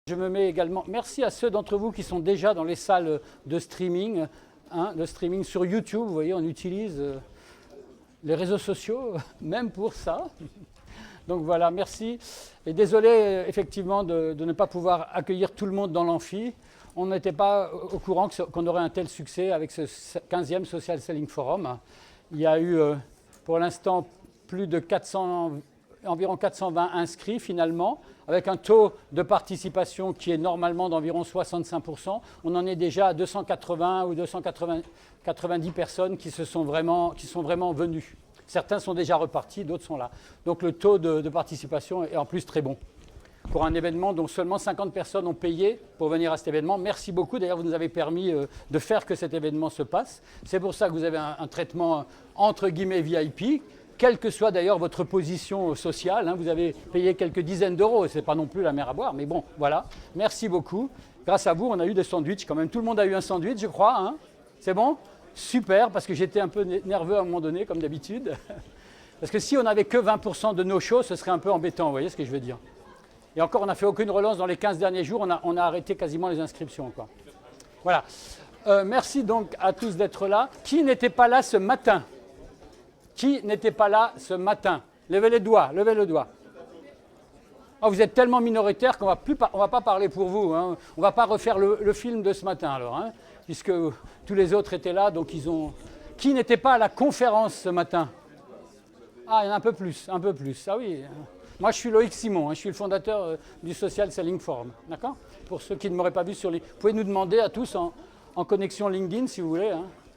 Je me mets également, merci à ceux d'entre vous qui sont déjà dans les salles de streaming, le streaming sur YouTube. Vous voyez, on utilise les réseaux sociaux, même pour ça. Donc voilà, merci. Et désolé effectivement de ne pas pouvoir accueillir tout le monde dans l'amphi. On n'était pas au courant qu'on aurait un tel succès avec ce 15e Social Selling Forum. Il y a eu pour l'instant plus de environ 420 inscrits finalement, avec un taux de participation qui est normalement d'environ 65%. On en est déjà à 280 ou 290 personnes qui sont vraiment venues. Certains sont déjà repartis, d'autres sont là. Donc le taux de participation est en plus très bon. Pour un événement dont seulement 50 personnes ont payé pour venir à cet événement. Merci beaucoup, d'ailleurs vous nous avez permis de faire que cet événement se passe. C'est pour ça que vous avez un traitement entre guillemets VIP, quelle que soit d'ailleurs votre position sociale. Vous avez payé quelques dizaines d'euros, ce n'est pas non plus la mer à boire, mais bon, voilà. Merci beaucoup. Grâce à vous, on a eu des sandwichs quand même. Tout le monde a eu un sandwich, je crois. C'est bon ? Super, parce que j'étais un peu nerveux à un moment donné, comme d'habitude. Parce que si on n'avait que 20% de no-show, ce serait un peu embêtant, vous voyez ce que je veux dire. Et encore, on n'a fait aucune relance dans les 15 derniers jours, on a arrêté quasiment les inscriptions, quoi. Voilà. Merci donc à tous d'être là. Qui n'était pas là ce matin ? Qui n'était pas là ce matin ? Levez les doigts, levez le doigt. Oh, vous êtes tellement minoritaire qu'on ne va pas parler pour vous. On ne va pas refaire le film de ce matin alors, puisque tous les autres étaient là, donc ils ont... Qui n'était pas à la conférence ce matin ? Ah, il y en a un peu plus. Ah oui. Moi, je suis Loïc Simon, je suis le fondateur du Social Selling Forum. D'accord ? Pour ceux qui ne m'auraient pas vu sur les... Vous pouvez nous demander à tous en connexion LinkedIn, si vous voulez.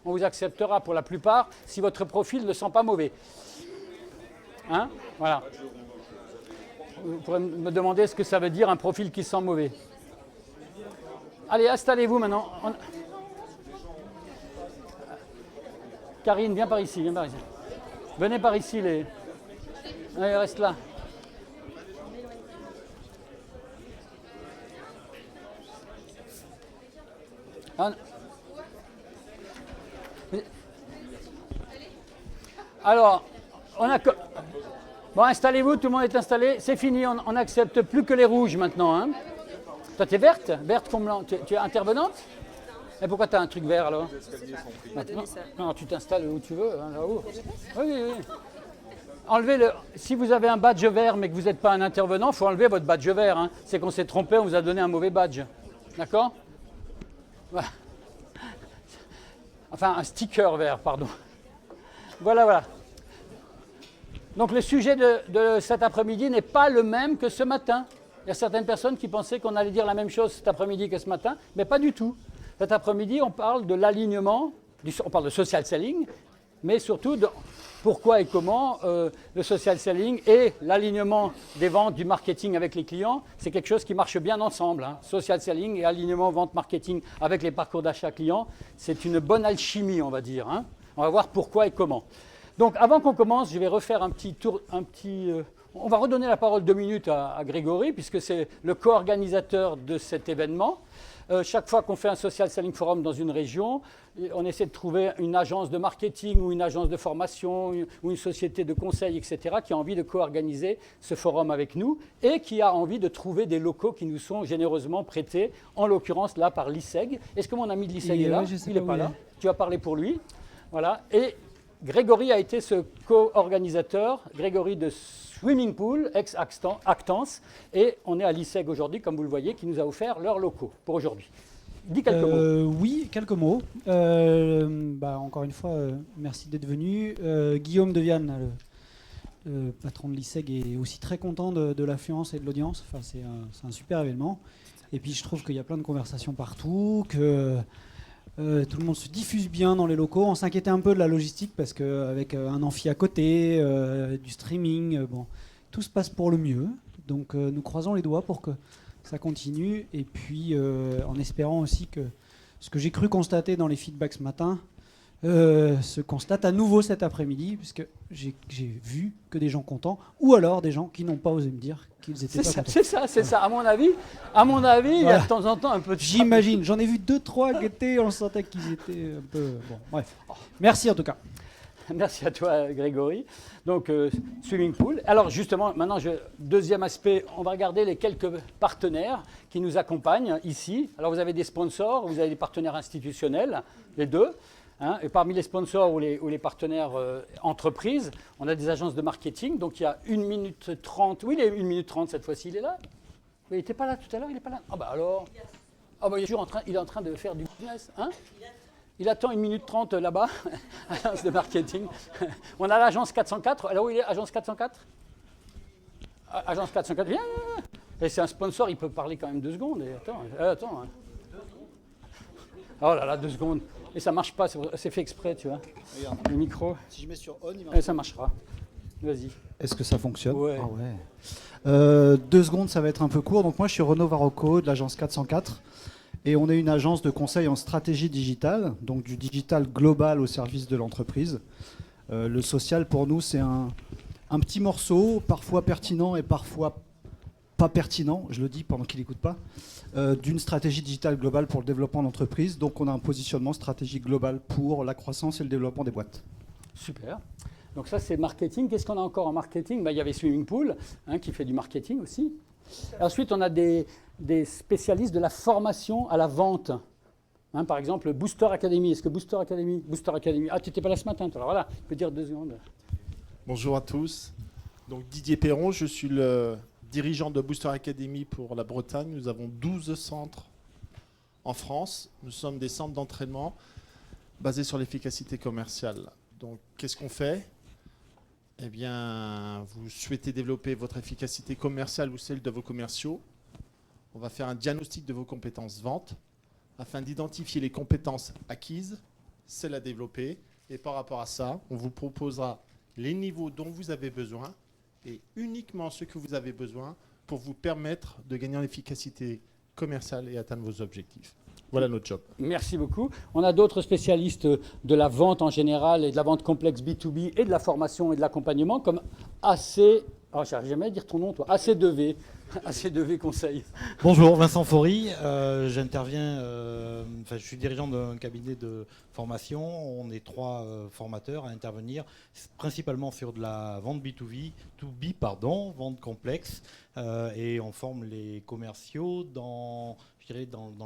On vous acceptera pour la plupart si votre profil ne sent pas mauvais. Voilà. Vous pourrez me demander ce que ça veut dire un profil qui sent mauvais. Allez, installez-vous maintenant. Karine, viens par ici, Venez par ici, Allez, reste là. Alors, bon, installez-vous, tout le monde est installé. C'est fini, on n'accepte plus que les rouges maintenant. Toi, tu es verte ? Verte comme blanc. Tu es intervenante ? Et pourquoi tu as un truc vert alors ? Non, tu t'installes où tu veux, là-haut. Oui. Enlevez si vous avez un badge vert mais que vous n'êtes pas un intervenant, il faut enlever votre badge vert. C'est qu'on s'est trompé, on vous a donné un mauvais badge. D'accord ? Voilà. Enfin, un sticker vert, pardon. Voilà. Donc le sujet de cet après-midi n'est pas le même que ce matin. Il y a certaines personnes qui pensaient qu'on allait dire la même chose cet après-midi que ce matin, mais pas du tout. Cet après-midi, on parle de l'alignement, on parle de social selling, mais surtout de pourquoi et comment le social selling et l'alignement des ventes du marketing avec les clients, c'est quelque chose qui marche bien ensemble. Social selling et alignement vente marketing avec les parcours d'achat clients, c'est une bonne alchimie, on va dire. On va voir pourquoi et comment. Donc avant qu'on commence, je vais refaire un petit tour, on va redonner la parole 2 minutes à Grégory, puisque c'est le co-organisateur de cet événement. Chaque fois qu'on fait un Social Selling Forum dans une région, on essaie de trouver une agence de marketing ou une agence de formation ou une société de conseil, etc., qui a envie de co-organiser ce forum avec nous et qui a envie de trouver des locaux qui nous sont généreusement prêtés, en l'occurrence là par l'ISEG. Est-ce que mon ami de l'ISEG est là ? Il n'est pas là. Tu vas parler pour lui. Voilà. Et Grégory a été ce co-organisateur, Grégory de Swimming Pool, ex-Actance, et on est à l'ISEG aujourd'hui, comme vous le voyez, qui nous a offert leurs locaux pour aujourd'hui. Dis quelques mots. Oui, quelques mots. Encore une fois, merci d'être venu. Guillaume Deviane, le patron de l'ISEG, est aussi très content de l'affluence et de l'audience. Enfin, c'est un super événement. Et puis je trouve qu'il y a plein de conversations partout, que... tout le monde se diffuse bien dans les locaux. On s'inquiétait un peu de la logistique parce qu'avec un amphi à côté, du streaming, tout se passe pour le mieux. Donc nous croisons les doigts pour que ça continue. Et puis en espérant aussi que ce que j'ai cru constater dans les feedbacks ce matin se constate à nouveau cet après-midi, puisque j'ai vu que des gens contents, ou alors des gens qui n'ont pas osé me dire qu'ils étaient pas contents. C'est ça. À mon avis, voilà. Il y a de temps en temps un peu de... J'imagine. J'en ai vu 2-3 qui étaient, on sentait qu'ils étaient un peu... Bon, bref. Merci en tout cas. Merci à toi, Grégory. Donc, swimming pool. Alors, justement, maintenant, deuxième aspect, on va regarder les quelques partenaires qui nous accompagnent ici. Alors, vous avez des sponsors, vous avez des partenaires institutionnels, les deux. Hein, et parmi les sponsors ou les partenaires entreprises, on a des agences de marketing. Donc, il y a 1 minute 30. Oui, il est 1 minute 30 cette fois-ci, il est là. Mais il n'était pas là tout à l'heure, il n'est pas là. Ah, bah alors. Ah, bah, il est en train de faire du business. Hein, il attend 1 minute 30 là-bas, agence de marketing. On a l'agence 404. Alors, où il est, agence 404 ? Agence 404, viens. Et c'est un sponsor, il peut parler quand même 2 secondes. Et attends. Hein. Oh là là, 2 secondes. Et ça marche pas, c'est fait exprès, tu vois. Regarde. Le micro. Si je mets sur on, il Et ça marchera. Vas-y. Est-ce que ça fonctionne? Ouais. Ah ouais. 2 secondes, ça va être un peu court. Donc moi, je suis Renaud Varocco de l'agence 404. Et on est une agence de conseil en stratégie digitale, donc du digital global au service de l'entreprise. Le social, pour nous, c'est un petit morceau, parfois pertinent et parfois pas pertinent, je le dis pendant qu'il n'écoute pas, d'une stratégie digitale globale pour le développement d'entreprise. Donc on a un positionnement stratégique global pour la croissance et le développement des boîtes. Super. Donc ça, c'est marketing. Qu'est-ce qu'on a encore en marketing? Il y avait Swimming Pool, qui fait du marketing aussi. Ensuite, on a des spécialistes de la formation à la vente. Par exemple, Booster Academy. Est-ce que Booster Academy... Ah, tu n'étais pas là ce matin, toi. Alors voilà, tu peux dire 2 secondes. Bonjour à tous. Donc Didier Perron, je suis le dirigeant de Booster Academy pour la Bretagne. Nous avons 12 centres en France. Nous sommes des centres d'entraînement basés sur l'efficacité commerciale. Donc qu'est-ce qu'on fait? Eh bien, vous souhaitez développer votre efficacité commerciale ou celle de vos commerciaux. On va faire un diagnostic de vos compétences vente afin d'identifier les compétences acquises, celles à développer. Et par rapport à ça, on vous proposera les niveaux dont vous avez besoin et uniquement ce que vous avez besoin pour vous permettre de gagner en efficacité commerciale et atteindre vos objectifs. Voilà notre job. Merci beaucoup. On a d'autres spécialistes de la vente en général et de la vente complexe B2B et de la formation et de l'accompagnement comme AC... Oh, j'arrive jamais à dire ton nom, toi. AC2V. AC2V Conseil. Bonjour, Vincent Faury. J'interviens, je suis dirigeant d'un cabinet de formation. On est 3 formateurs à intervenir principalement sur de la vente B2B, vente complexe. Et on forme les commerciaux dans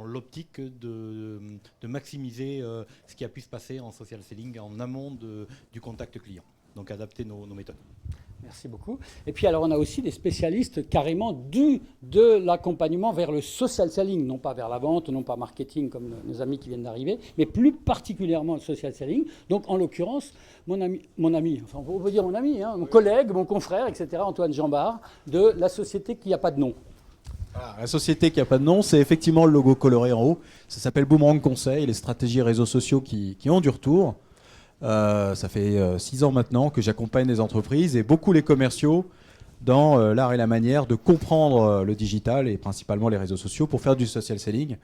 l'optique de maximiser ce qui a pu se passer en social selling en amont du contact client. Donc adapter nos méthodes. Merci beaucoup. Et puis alors on a aussi des spécialistes carrément de l'accompagnement vers le social selling, non pas vers la vente, non pas marketing comme nos amis qui viennent d'arriver, mais plus particulièrement le social selling. Donc en l'occurrence, mon ami, enfin on peut dire mon ami, mon collègue, mon confrère, etc., Antoine Jambard, de la société qui n'a pas de nom. Voilà, la société qui n'a pas de nom, c'est effectivement le logo coloré en haut. Ça s'appelle Boomerang Conseil, les stratégies réseaux sociaux qui ont du retour. Ça fait 6 ans maintenant que j'accompagne les entreprises et beaucoup les commerciaux dans l'art et la manière de comprendre le digital et principalement les réseaux sociaux pour faire du social selling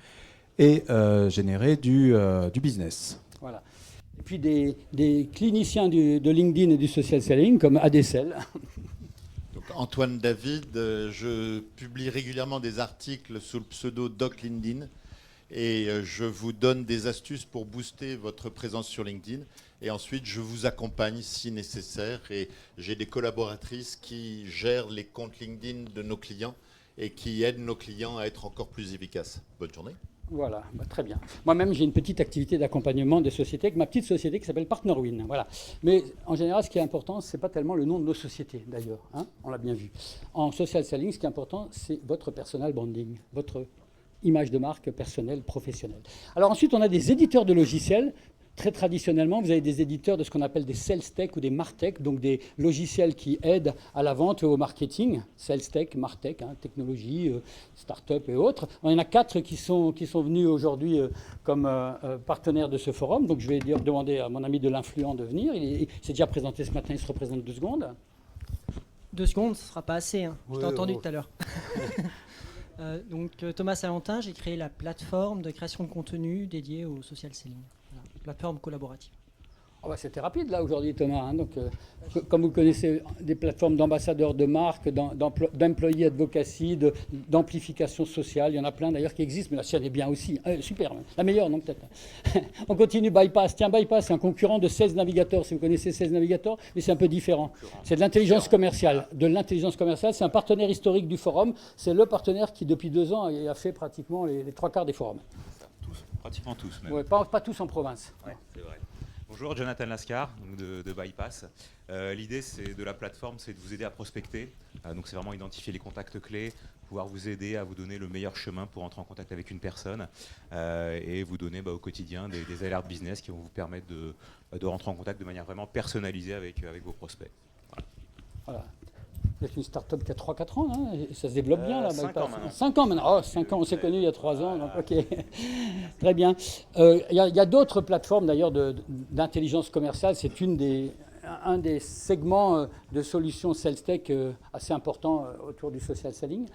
et générer du business. Voilà. Et puis des cliniciens de LinkedIn et du social selling comme Adessel. Donc Antoine David, je publie régulièrement des articles sous le pseudo Doc LinkedIn et je vous donne des astuces pour booster votre présence sur LinkedIn. Et ensuite, je vous accompagne si nécessaire. Et j'ai des collaboratrices qui gèrent les comptes LinkedIn de nos clients et qui aident nos clients à être encore plus efficaces. Bonne journée. Voilà, très bien. Moi-même, j'ai une petite activité d'accompagnement des sociétés avec ma petite société qui s'appelle PartnerWin. Voilà. Mais en général, ce qui est important, ce n'est pas tellement le nom de nos sociétés, d'ailleurs. On l'a bien vu. En social selling, ce qui est important, c'est votre personal branding, votre image de marque personnelle, professionnelle. Alors ensuite, on a des éditeurs de logiciels. Très traditionnellement, vous avez des éditeurs de ce qu'on appelle des sales tech ou des martech, donc des logiciels qui aident à la vente et au marketing, sales tech, martech, technologie, start-up et autres. Il y en a 4 qui sont venus aujourd'hui comme partenaires de ce forum, donc je vais demander à mon ami de l'influent de venir. Il s'est déjà présenté ce matin, il se représente 2 secondes. 2 secondes, ce ne sera pas assez, je t'ai entendu tout à l'heure. Donc Thomas Salentin, j'ai créé la plateforme de création de contenu dédiée au social selling. Plateforme collaborative. Oh bah, c'était rapide là aujourd'hui Thomas, hein, donc, comme vous connaissez des plateformes d'ambassadeurs de marque, d'employés advocacy, d'amplification sociale, il y en a plein d'ailleurs qui existent, mais la sienne est bien aussi, super, la meilleure non peut-être. On continue, Bypass, tiens Bypass c'est un concurrent de 16 Navigator, si vous connaissez 16 Navigator, mais c'est un peu différent. C'est de l'intelligence commerciale, c'est un partenaire historique du forum, c'est le partenaire qui depuis 2 ans a fait pratiquement les 3/4 des forums. Pratiquement tous même. Ouais, pas tous en province. Ouais, c'est vrai. Bonjour, Jonathan Lascar donc de Bypass. L'idée de la plateforme, c'est de vous aider à prospecter. Donc c'est vraiment identifier les contacts clés, pouvoir vous aider à vous donner le meilleur chemin pour entrer en contact avec une personne et vous donner au quotidien des alertes business qui vont vous permettre de rentrer en contact de manière vraiment personnalisée avec vos prospects. Voilà. Vous êtes une start-up qui a 3-4 ans, hein, et ça se développe bien là. 5 ans maintenant. 5 ans maintenant. Oh, 5 ans, on s'est connus il y a 3 ans, donc ok. Très bien. Il y a d'autres plateformes d'ailleurs d'intelligence commerciale. C'est un des segments de solutions sales tech assez important autour du social selling.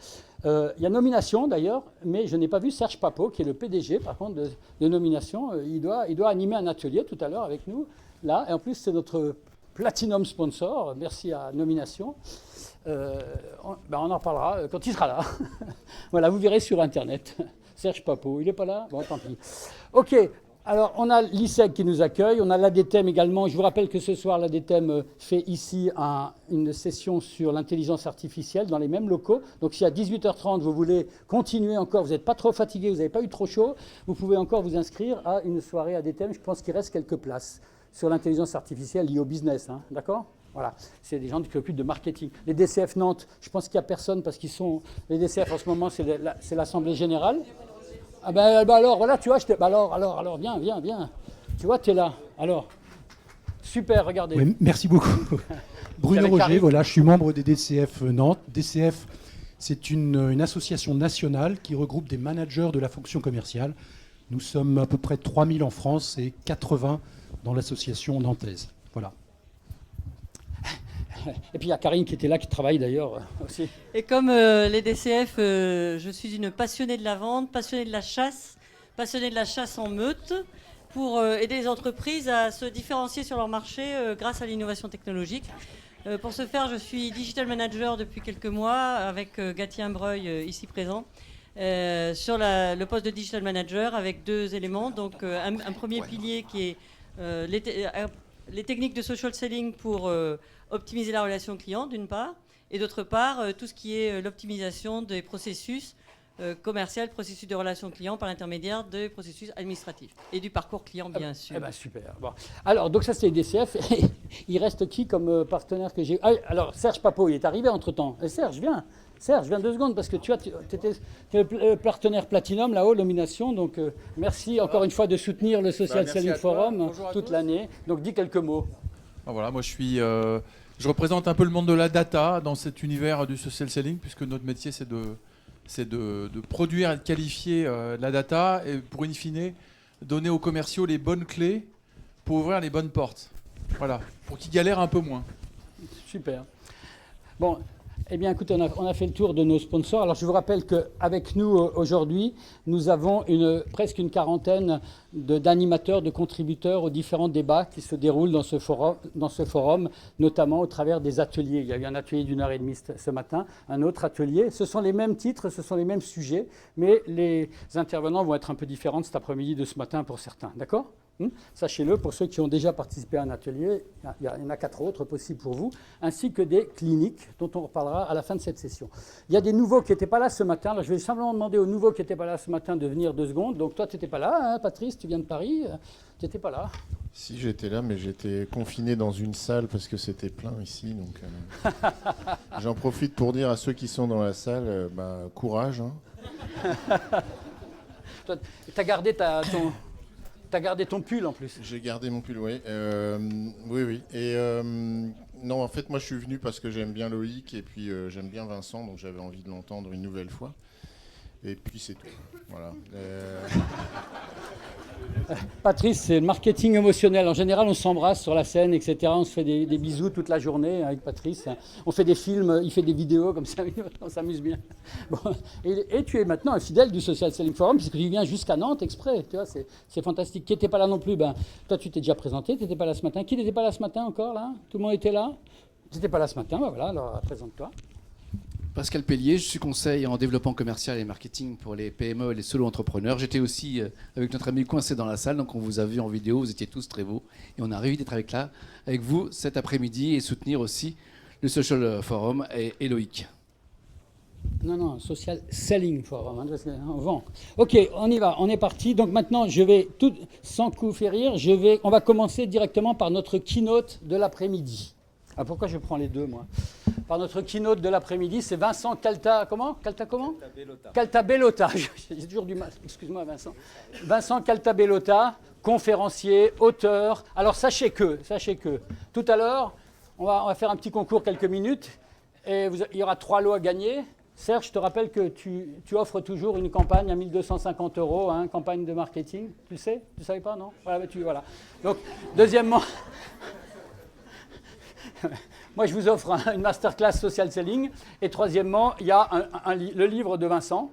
Il y a Nomination d'ailleurs, mais je n'ai pas vu Serge Papot, qui est le PDG par contre de Nomination. Il doit animer un atelier tout à l'heure avec nous, là. Et en plus, c'est notre Platinum sponsor. Merci à Nomination. On en reparlera quand il sera là. Voilà, vous verrez sur Internet. Serge Papot, il n'est pas là? Bon, tant pis. OK, alors on a l'ISEG qui nous accueille, on a l'ADTEM également. Je vous rappelle que ce soir, l'ADTEM fait ici une session sur l'intelligence artificielle dans les mêmes locaux. Donc si à 18h30, vous voulez continuer encore, vous n'êtes pas trop fatigué, vous n'avez pas eu trop chaud, vous pouvez encore vous inscrire à une soirée ADTEM. Je pense qu'il reste quelques places sur l'intelligence artificielle liée au business, hein, d'accord? Voilà, c'est des gens qui s'occupent de marketing. Les DCF Nantes, je pense qu'il n'y a personne parce qu'ils sont... Les DCF en ce moment, c'est l'Assemblée Générale. Ah ben alors, voilà, tu vois, alors, viens. Tu vois, tu es là. Alors, super, regardez. Oui, merci beaucoup. Bruno Roger, voilà, je suis membre des DCF Nantes. DCF, c'est une association nationale qui regroupe des managers de la fonction commerciale. Nous sommes à peu près 3000 en France et 80 dans l'association nantaise. Voilà. Et puis il y a Karine qui était là, qui travaille d'ailleurs aussi. Et comme les DCF, je suis une passionnée de la vente, passionnée de la chasse en meute, pour aider les entreprises à se différencier sur leur marché grâce à l'innovation technologique. Pour ce faire, je suis digital manager depuis quelques mois avec Gatien Breuil ici présent. Sur le poste de digital manager avec 2 éléments. Donc un premier pilier qui est les techniques de social selling pour optimiser la relation client d'une part, et d'autre part tout ce qui est l'optimisation des processus commerciaux, processus de relation client par l'intermédiaire des processus administratifs et du parcours client bien sûr. Eh ben, super. Bon. Alors donc ça c'est les DCF. Il reste qui comme partenaire que j'ai? Alors Serge Papot, il est arrivé entre-temps. Serge, viens 2 secondes parce que tu étais le partenaire Platinum là-haut, Nomination. Donc merci encore une fois de soutenir le Social Selling Forum toute l'année. Donc dis quelques mots. Voilà, moi je représente un peu le monde de la data dans cet univers du social selling, puisque notre métier c'est de produire et de qualifier la data et pour in fine donner aux commerciaux les bonnes clés pour ouvrir les bonnes portes. Voilà, pour qu'ils galèrent un peu moins. Super. Bon, eh bien écoutez, on a fait le tour de nos sponsors. Alors je vous rappelle qu'avec nous aujourd'hui, nous avons presque une quarantaine d'animateurs, de contributeurs aux différents débats qui se déroulent dans ce forum, notamment au travers des ateliers. Il y a eu un atelier d'1h30 ce matin, un autre atelier. Ce sont les mêmes titres, ce sont les mêmes sujets, mais les intervenants vont être un peu différents cet après-midi de ce matin pour certains. D'accord ? Sachez-le, pour ceux qui ont déjà participé à un atelier, il y en a 4 autres possibles pour vous, ainsi que des cliniques dont on reparlera à la fin de cette session. Il y a des nouveaux qui n'étaient pas là ce matin. Alors, je vais simplement demander aux nouveaux qui n'étaient pas là ce matin de venir 2 secondes. Donc toi, tu n'étais pas là, hein, Patrice, tu viens de Paris, tu n'étais pas là. Si, j'étais là, mais j'étais confiné dans une salle parce que c'était plein ici. Donc, j'en profite pour dire à ceux qui sont dans la salle, courage. Hein. Toi, tu as gardé T'as gardé ton pull en plus. J'ai gardé mon pull, oui. Oui. Et non, en fait, moi, je suis venu parce que j'aime bien Loïc et puis j'aime bien Vincent, donc j'avais envie de l'entendre une nouvelle fois. Et puis c'est tout. Voilà. Patrice, c'est le marketing émotionnel. En général, on s'embrasse sur la scène, etc. On se fait des bisous toute la journée avec Patrice. On fait des films, il fait des vidéos comme ça, on s'amuse bien. Bon. Et tu es maintenant un fidèle du Social Selling Forum, puisque tu viens jusqu'à Nantes exprès. Tu vois, c'est fantastique. Qui n'était pas là non plus, toi, tu t'es déjà présenté, tu n'étais pas là ce matin. Qui n'était pas là ce matin encore, là? Tout le monde était là? Tu n'étais pas là ce matin, voilà, alors présente-toi. Pascal Pellier, je suis conseil en développement commercial et marketing pour les PME et les solo-entrepreneurs. J'étais aussi avec notre ami coincé dans la salle, donc on vous a vu en vidéo, vous étiez tous très beaux. Et on a ravi d'être avec vous cet après-midi et soutenir aussi le Social Forum et Loïc. Non, Social Selling Forum, hein, parce qu'on vend. Ok, on y va, on est parti. Donc maintenant, je vais, sans coup faire rire, on va commencer directement par notre keynote de l'après-midi. Ah, pourquoi je prends les deux, moi? Par notre keynote de l'après-midi, c'est Vincent Caltabellota. J'ai toujours du mal, excuse-moi Vincent. Vincent Caltabellota, conférencier, auteur. Alors sachez que, tout à l'heure, on va faire un petit concours quelques minutes, et il y aura 3 lots à gagner. Serge, je te rappelle que tu offres toujours une campagne à 1 250 €, hein, campagne de marketing. Tu le sais? Tu ne savais pas, non? Voilà. Donc, deuxièmement... Moi, je vous offre une masterclass social selling. Et troisièmement, il y a le livre de Vincent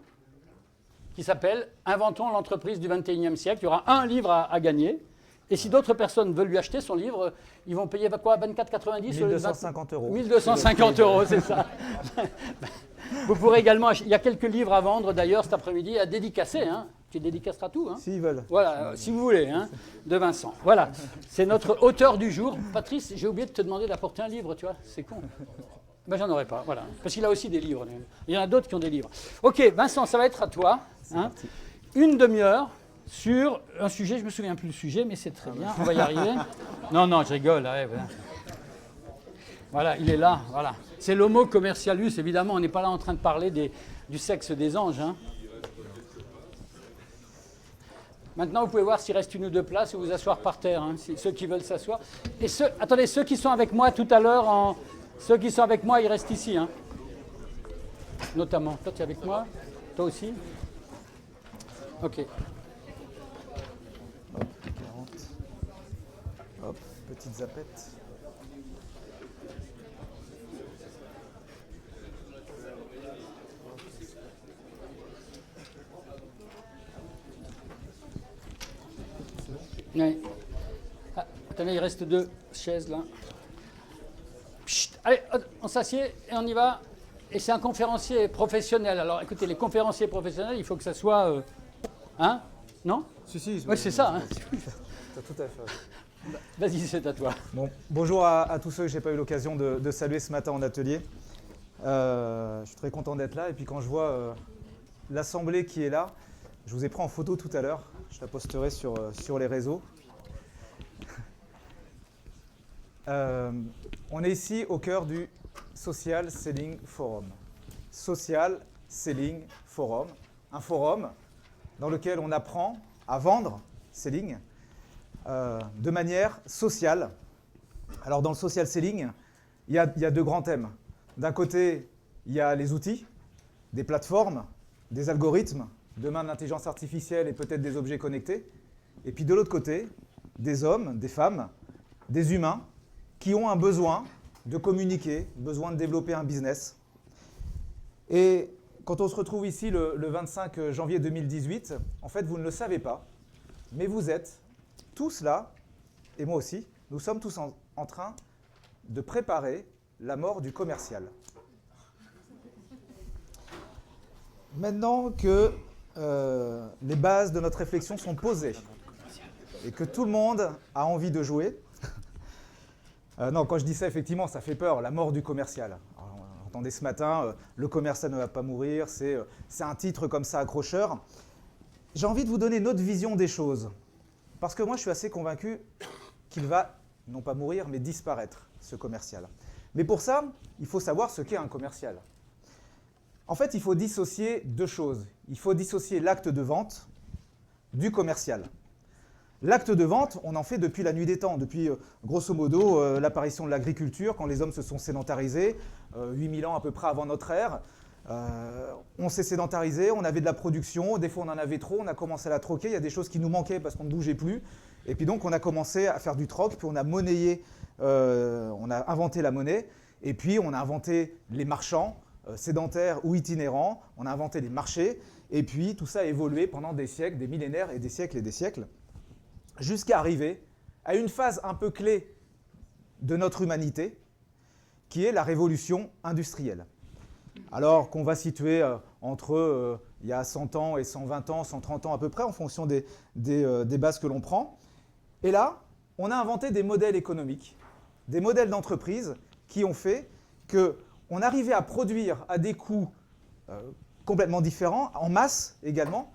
qui s'appelle « Inventons l'entreprise du 21e siècle ». Il y aura un livre à gagner. Et si d'autres personnes veulent lui acheter son livre, ils vont payer quoi, 24,90 1 250 €. 1 250 €, c'est ça. Vous pourrez également... Il y a quelques livres à vendre, d'ailleurs, cet après-midi, à dédicacer. Hein. Tu dédicaceras tout. Hein. S'ils veulent. Voilà, si vous voulez, hein, de Vincent. Voilà, c'est notre auteur du jour. Patrice, j'ai oublié de te demander d'apporter un livre, tu vois, c'est con. Ben, j'en aurais pas, voilà. Parce qu'il a aussi des livres. Il y en a d'autres qui ont des livres. Ok, Vincent, ça va être à toi. Hein. Une demi-heure sur un sujet, je me souviens plus du sujet, mais c'est très bien, on va y arriver. Non, je rigole. Ouais. Voilà, il est là, voilà. C'est l'homo commercialus, évidemment, on n'est pas là en train de parler du sexe des anges, hein. Maintenant, vous pouvez voir s'il reste une ou deux places ou vous asseoir par terre, hein, ceux qui veulent s'asseoir. Et attendez, ceux qui sont avec moi tout à l'heure, ceux qui sont avec moi, ils restent ici, hein. Notamment. Toi, tu es avec moi? Toi aussi? Ok. Hop, 40. Hop, petite zapette. Ouais. Ah, attendez, il reste 2 chaises là. Chut, allez, on s'assied et on y va. Et c'est un conférencier professionnel. Alors écoutez, les conférenciers professionnels, il faut que ça soit... hein? Non? Si. Oui, c'est ça. Hein. T'as tout à fait. Vas-y, c'est à toi. Bon, bonjour à tous ceux que je n'ai pas eu l'occasion de saluer ce matin en atelier. Je suis très content d'être là. Et puis quand je vois l'assemblée qui est là, je vous ai pris en photo tout à l'heure. Je la posterai sur les réseaux. On est ici au cœur du Social Selling Forum. Social Selling Forum. Un forum dans lequel on apprend à vendre, selling, de manière sociale. Alors dans le social selling, il y a 2 grands thèmes. D'un côté, il y a les outils, des plateformes, des algorithmes, demain de l'intelligence artificielle et peut-être des objets connectés. Et puis de l'autre côté, des hommes, des femmes, des humains qui ont un besoin de communiquer, besoin de développer un business. Et quand on se retrouve ici le 25 janvier 2018, en fait, vous ne le savez pas, mais vous êtes tous là, et moi aussi, nous sommes tous en train de préparer la mort du commercial. Maintenant que les bases de notre réflexion sont posées et que tout le monde a envie de jouer. Non, quand je dis ça, effectivement, ça fait peur, la mort du commercial. Alors, on entendait ce matin, le commercial ne va pas mourir, c'est un titre comme ça accrocheur. J'ai envie de vous donner une autre vision des choses, parce que moi, je suis assez convaincu qu'il va, non pas mourir, mais disparaître, ce commercial. Mais pour ça, il faut savoir ce qu'est un commercial. En fait, il faut dissocier 2 choses. Il faut dissocier l'acte de vente du commercial. L'acte de vente, on en fait depuis la nuit des temps, depuis grosso modo l'apparition de l'agriculture, quand les hommes se sont sédentarisés, 8000 ans à peu près avant notre ère. On s'est sédentarisé, on avait de la production, des fois on en avait trop, on a commencé à la troquer, il y a des choses qui nous manquaient parce qu'on ne bougeait plus. Et puis donc on a commencé à faire du troc, puis on a monnayé, on a inventé la monnaie, et puis on a inventé les marchands, sédentaires ou itinérants, on a inventé les marchés, et puis tout ça a évolué pendant des siècles, des millénaires et des siècles, jusqu'à arriver à une phase un peu clé de notre humanité, qui est la révolution industrielle. Alors qu'on va situer entre il y a 100 ans et 120 ans, 130 ans à peu près, en fonction des bases que l'on prend. Et là, on a inventé des modèles économiques, des modèles d'entreprise qui ont fait qu'on arrivait à produire à des coûts complètement différents, en masse également,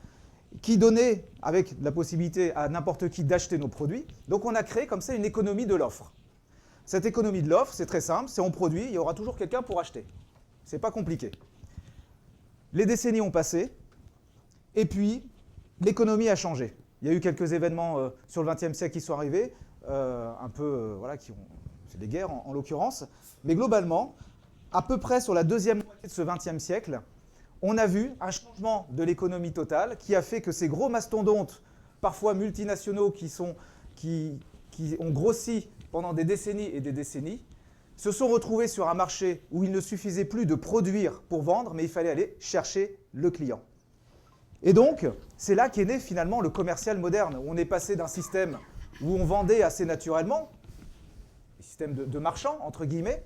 qui donnaient avec la possibilité à n'importe qui d'acheter nos produits. Donc on a créé comme ça une économie de l'offre. Cette économie de l'offre, c'est très simple, c'est on produit, il y aura toujours quelqu'un pour acheter. C'est pas compliqué. Les décennies ont passé, et puis l'économie a changé. Il y a eu quelques événements sur le XXe siècle qui sont arrivés, voilà, c'est des guerres en l'occurrence, mais globalement, à peu près sur la deuxième moitié de ce XXe siècle, on a vu un changement de l'économie totale qui a fait que ces gros mastodontes, parfois multinationaux, qui ont grossi pendant des décennies et des décennies, se sont retrouvés sur un marché où il ne suffisait plus de produire pour vendre, mais il fallait aller chercher le client. Et donc, c'est là qu'est né finalement le commercial moderne, où on est passé d'un système où on vendait assez naturellement, des systèmes de marchands, entre guillemets,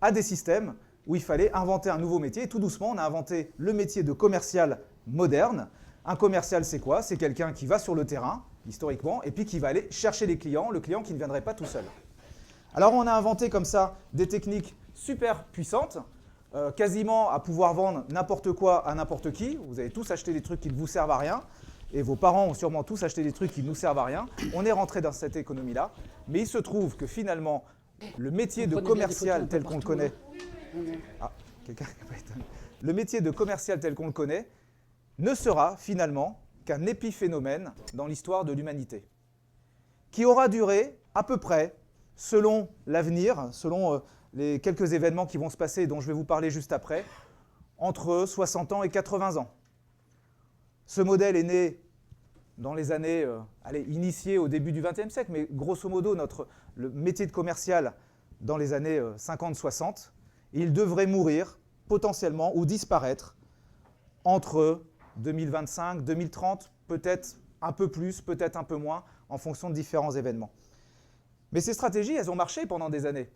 à des systèmes où il fallait inventer un nouveau métier. Et tout doucement, on a inventé le métier de commercial moderne. Un commercial, c'est quoi? C'est quelqu'un qui va sur le terrain, historiquement, et puis qui va aller chercher les clients, le client qui ne viendrait pas tout seul. Alors on a inventé comme ça des techniques super puissantes, quasiment à pouvoir vendre n'importe quoi à n'importe qui. Vous avez tous acheté des trucs qui ne vous servent à rien, et vos parents ont sûrement tous acheté des trucs qui ne nous servent à rien. On est rentré dans cette économie-là, mais il se trouve que finalement, le métier de commercial tel qu'on le connaît... Ah, quelqu'un qui n'a pas étonné. Le métier de commercial tel qu'on le connaît ne sera finalement qu'un épiphénomène dans l'histoire de l'humanité, qui aura duré à peu près, selon l'avenir, selon les quelques événements qui vont se passer et dont je vais vous parler juste après, entre 60 ans et 80 ans. Ce modèle est né dans les années initiées au début du XXe siècle, mais grosso modo, le métier de commercial dans les années 50-60, il devrait mourir potentiellement ou disparaître entre 2025, 2030, peut-être un peu plus, peut-être un peu moins, en fonction de différents événements. Mais ces stratégies, elles ont marché pendant des années.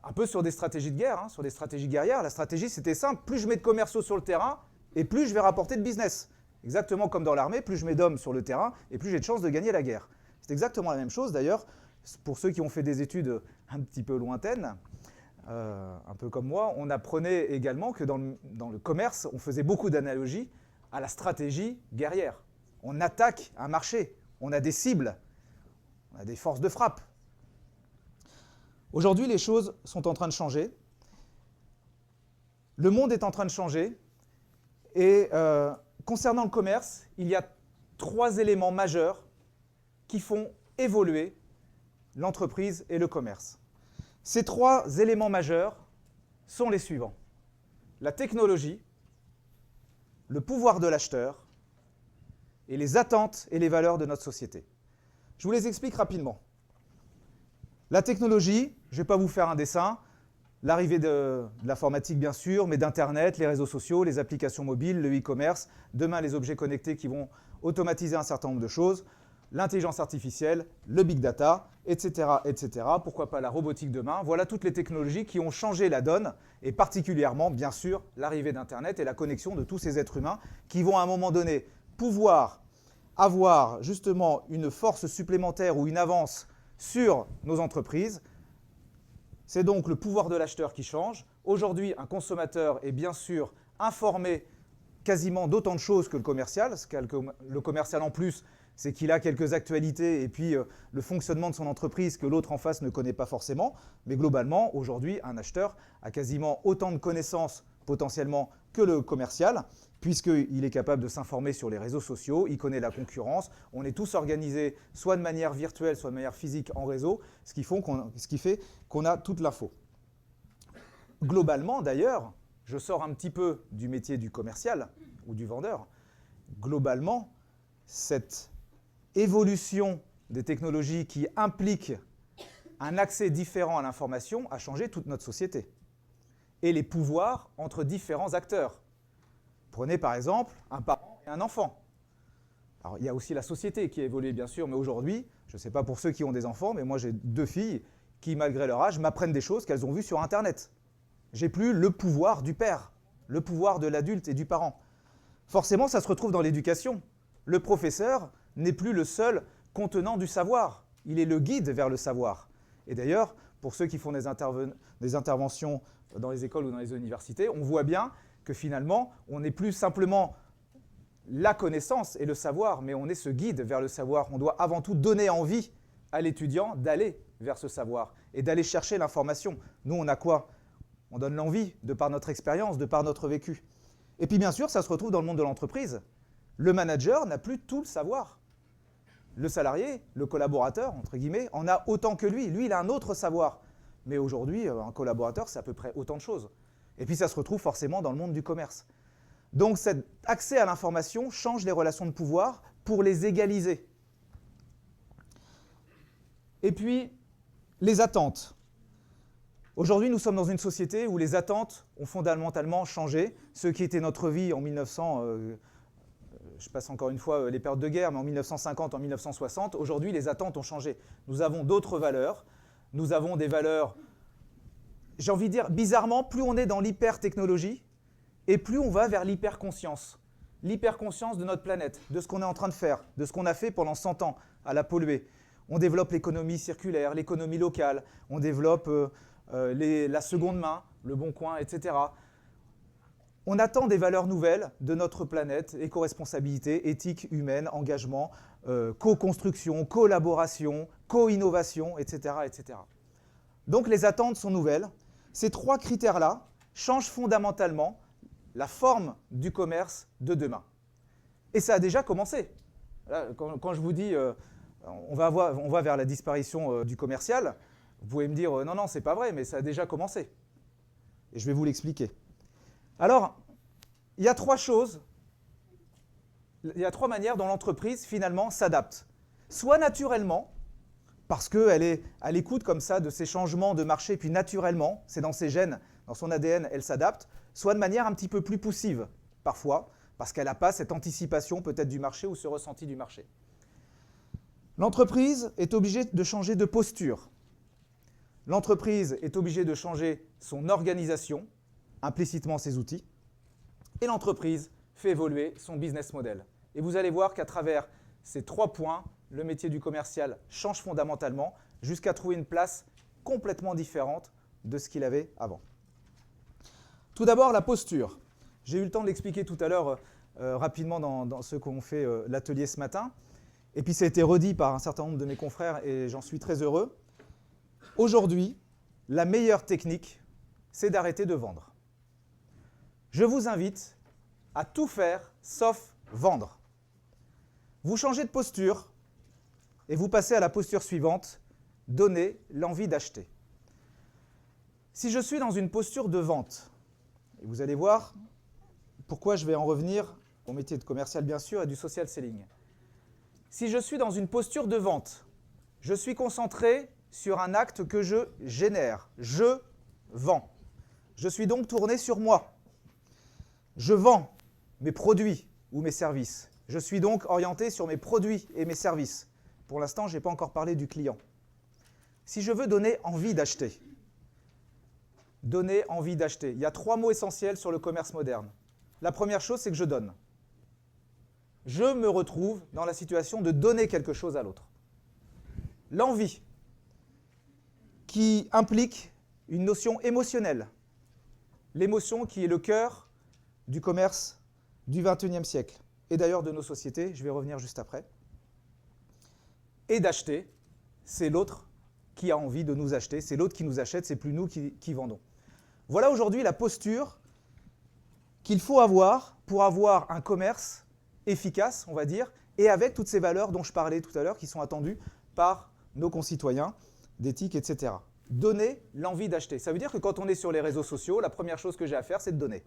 Un peu sur des stratégies de guerre, sur des stratégies guerrières. La stratégie, c'était simple. Plus je mets de commerciaux sur le terrain, et plus je vais rapporter de business. Exactement comme dans l'armée, plus je mets d'hommes sur le terrain, et plus j'ai de chances de gagner la guerre. C'est exactement la même chose, d'ailleurs, pour ceux qui ont fait des études un petit peu lointaines, un peu comme moi, on apprenait également que dans le commerce, on faisait beaucoup d'analogies à la stratégie guerrière. On attaque un marché, on a des cibles, on a des forces de frappe. Aujourd'hui, les choses sont en train de changer. Le monde est en train de changer. Et concernant le commerce, il y a 3 éléments majeurs qui font évoluer l'entreprise et le commerce. Ces 3 éléments majeurs sont les suivants. La technologie, le pouvoir de l'acheteur et les attentes et les valeurs de notre société. Je vous les explique rapidement. La technologie, je ne vais pas vous faire un dessin, l'arrivée de l'informatique bien sûr, mais d'Internet, les réseaux sociaux, les applications mobiles, le e-commerce, demain les objets connectés qui vont automatiser un certain nombre de choses, l'intelligence artificielle, le big data, etc., etc. Pourquoi pas la robotique demain? Voilà toutes les technologies qui ont changé la donne, et particulièrement, bien sûr, l'arrivée d'Internet et la connexion de tous ces êtres humains qui vont à un moment donné pouvoir avoir justement une force supplémentaire ou une avance sur nos entreprises. C'est donc le pouvoir de l'acheteur qui change. Aujourd'hui, un consommateur est bien sûr informé quasiment d'autant de choses que le commercial. Ce qu'a le commercial en plus, c'est qu'il a quelques actualités et puis le fonctionnement de son entreprise que l'autre en face ne connaît pas forcément. Mais globalement, aujourd'hui, un acheteur a quasiment autant de connaissances potentiellement que le commercial, puisqu'il est capable de s'informer sur les réseaux sociaux, il connaît la concurrence, on est tous organisés soit de manière virtuelle, soit de manière physique en réseau, ce qui fait qu'on a toute l'info. Globalement d'ailleurs, je sors un petit peu du métier du commercial ou du vendeur. Globalement, cette évolution des technologies qui implique un accès différent à l'information a changé toute notre société et les pouvoirs entre différents acteurs. Prenez par exemple un parent et un enfant. Alors, il y a aussi la société qui a évolué bien sûr, mais aujourd'hui, je ne sais pas pour ceux qui ont des enfants, mais moi j'ai 2 filles qui, malgré leur âge, m'apprennent des choses qu'elles ont vues sur Internet. J'ai plus le pouvoir du père, le pouvoir de l'adulte et du parent. Forcément, ça se retrouve dans l'éducation. Le professeur n'est plus le seul contenant du savoir. Il est le guide vers le savoir. Et d'ailleurs, pour ceux qui font des interventions dans les écoles ou dans les universités, on voit bien que finalement, on n'est plus simplement la connaissance et le savoir, mais on est ce guide vers le savoir. On doit avant tout donner envie à l'étudiant d'aller vers ce savoir et d'aller chercher l'information. Nous, on a quoi? On donne l'envie de par notre expérience, de par notre vécu. Et puis bien sûr, ça se retrouve dans le monde de l'entreprise. Le manager n'a plus tout le savoir. Le salarié, le collaborateur, entre guillemets, en a autant que lui. Lui, il a un autre savoir. Mais aujourd'hui, un collaborateur, c'est à peu près autant de choses. Et puis ça se retrouve forcément dans le monde du commerce. Donc cet accès à l'information change les relations de pouvoir pour les égaliser. Et puis, les attentes. Aujourd'hui, nous sommes dans une société où les attentes ont fondamentalement changé. Ce qui était notre vie en 1900, je passe encore une fois les périodes de guerre, mais en 1950, en 1960, aujourd'hui, les attentes ont changé. Nous avons d'autres valeurs. Nous avons des valeurs, j'ai envie de dire, bizarrement, plus on est dans l'hyper-technologie, et plus on va vers l'hyperconscience. L'hyperconscience de notre planète, de ce qu'on est en train de faire, de ce qu'on a fait pendant 100 ans à la polluer. On développe l'économie circulaire, l'économie locale, on développe la seconde main, le bon coin, etc. On attend des valeurs nouvelles de notre planète, éco-responsabilité, éthique humaine, engagement, co-construction, collaboration, co-innovation, etc., etc. Donc les attentes sont nouvelles. Ces 3 critères-là changent fondamentalement la forme du commerce de demain. Et ça a déjà commencé. Là, quand je vous dis on va vers la disparition du commercial, vous pouvez me dire non, non, c'est pas vrai, mais ça a déjà commencé. Et je vais vous l'expliquer. Alors, il y a 3 choses, il y a 3 manières dont l'entreprise finalement s'adapte. Soit naturellement, parce qu'elle est à l'écoute comme ça de ces changements de marché, puis naturellement, c'est dans ses gènes, dans son ADN, elle s'adapte, soit de manière un petit peu plus poussive, parfois, parce qu'elle n'a pas cette anticipation peut-être du marché ou ce ressenti du marché. L'entreprise est obligée de changer de posture. L'entreprise est obligée de changer son organisation, implicitement ses outils, et l'entreprise fait évoluer son business model. Et vous allez voir qu'à travers ces 3 points, le métier du commercial change fondamentalement jusqu'à trouver une place complètement différente de ce qu'il avait avant. Tout d'abord, la posture. J'ai eu le temps de l'expliquer tout à l'heure rapidement dans ce qu'ont fait l'atelier ce matin. Et puis ça a été redit par un certain nombre de mes confrères et j'en suis très heureux. Aujourd'hui, la meilleure technique, c'est d'arrêter de vendre. Je vous invite à tout faire sauf vendre. Vous changez de posture et vous passez à la posture suivante, donner l'envie d'acheter. Si je suis dans une posture de vente, et vous allez voir pourquoi je vais en revenir au métier de commercial bien sûr et du social selling. Si je suis dans une posture de vente, je suis concentré sur un acte que je génère, je vends. Je suis donc tourné sur moi. Je vends mes produits ou mes services. Je suis donc orienté sur mes produits et mes services. Pour l'instant, je n'ai pas encore parlé du client. Si je veux donner envie d'acheter, donner envie d'acheter, il y a 3 mots essentiels sur le commerce moderne. La première chose, c'est que je donne. Je me retrouve dans la situation de donner quelque chose à l'autre. L'envie, qui implique une notion émotionnelle. L'émotion qui est le cœur du commerce du XXIe siècle, et d'ailleurs de nos sociétés, je vais revenir juste après. Et d'acheter, c'est l'autre qui a envie de nous acheter, c'est l'autre qui nous achète, c'est plus nous qui vendons. Voilà aujourd'hui la posture qu'il faut avoir pour avoir un commerce efficace, on va dire, et avec toutes ces valeurs dont je parlais tout à l'heure, qui sont attendues par nos concitoyens, d'éthique, etc. donner l'envie d'acheter. Ça veut dire que quand on est sur les réseaux sociaux, la première chose que j'ai à faire, c'est de donner.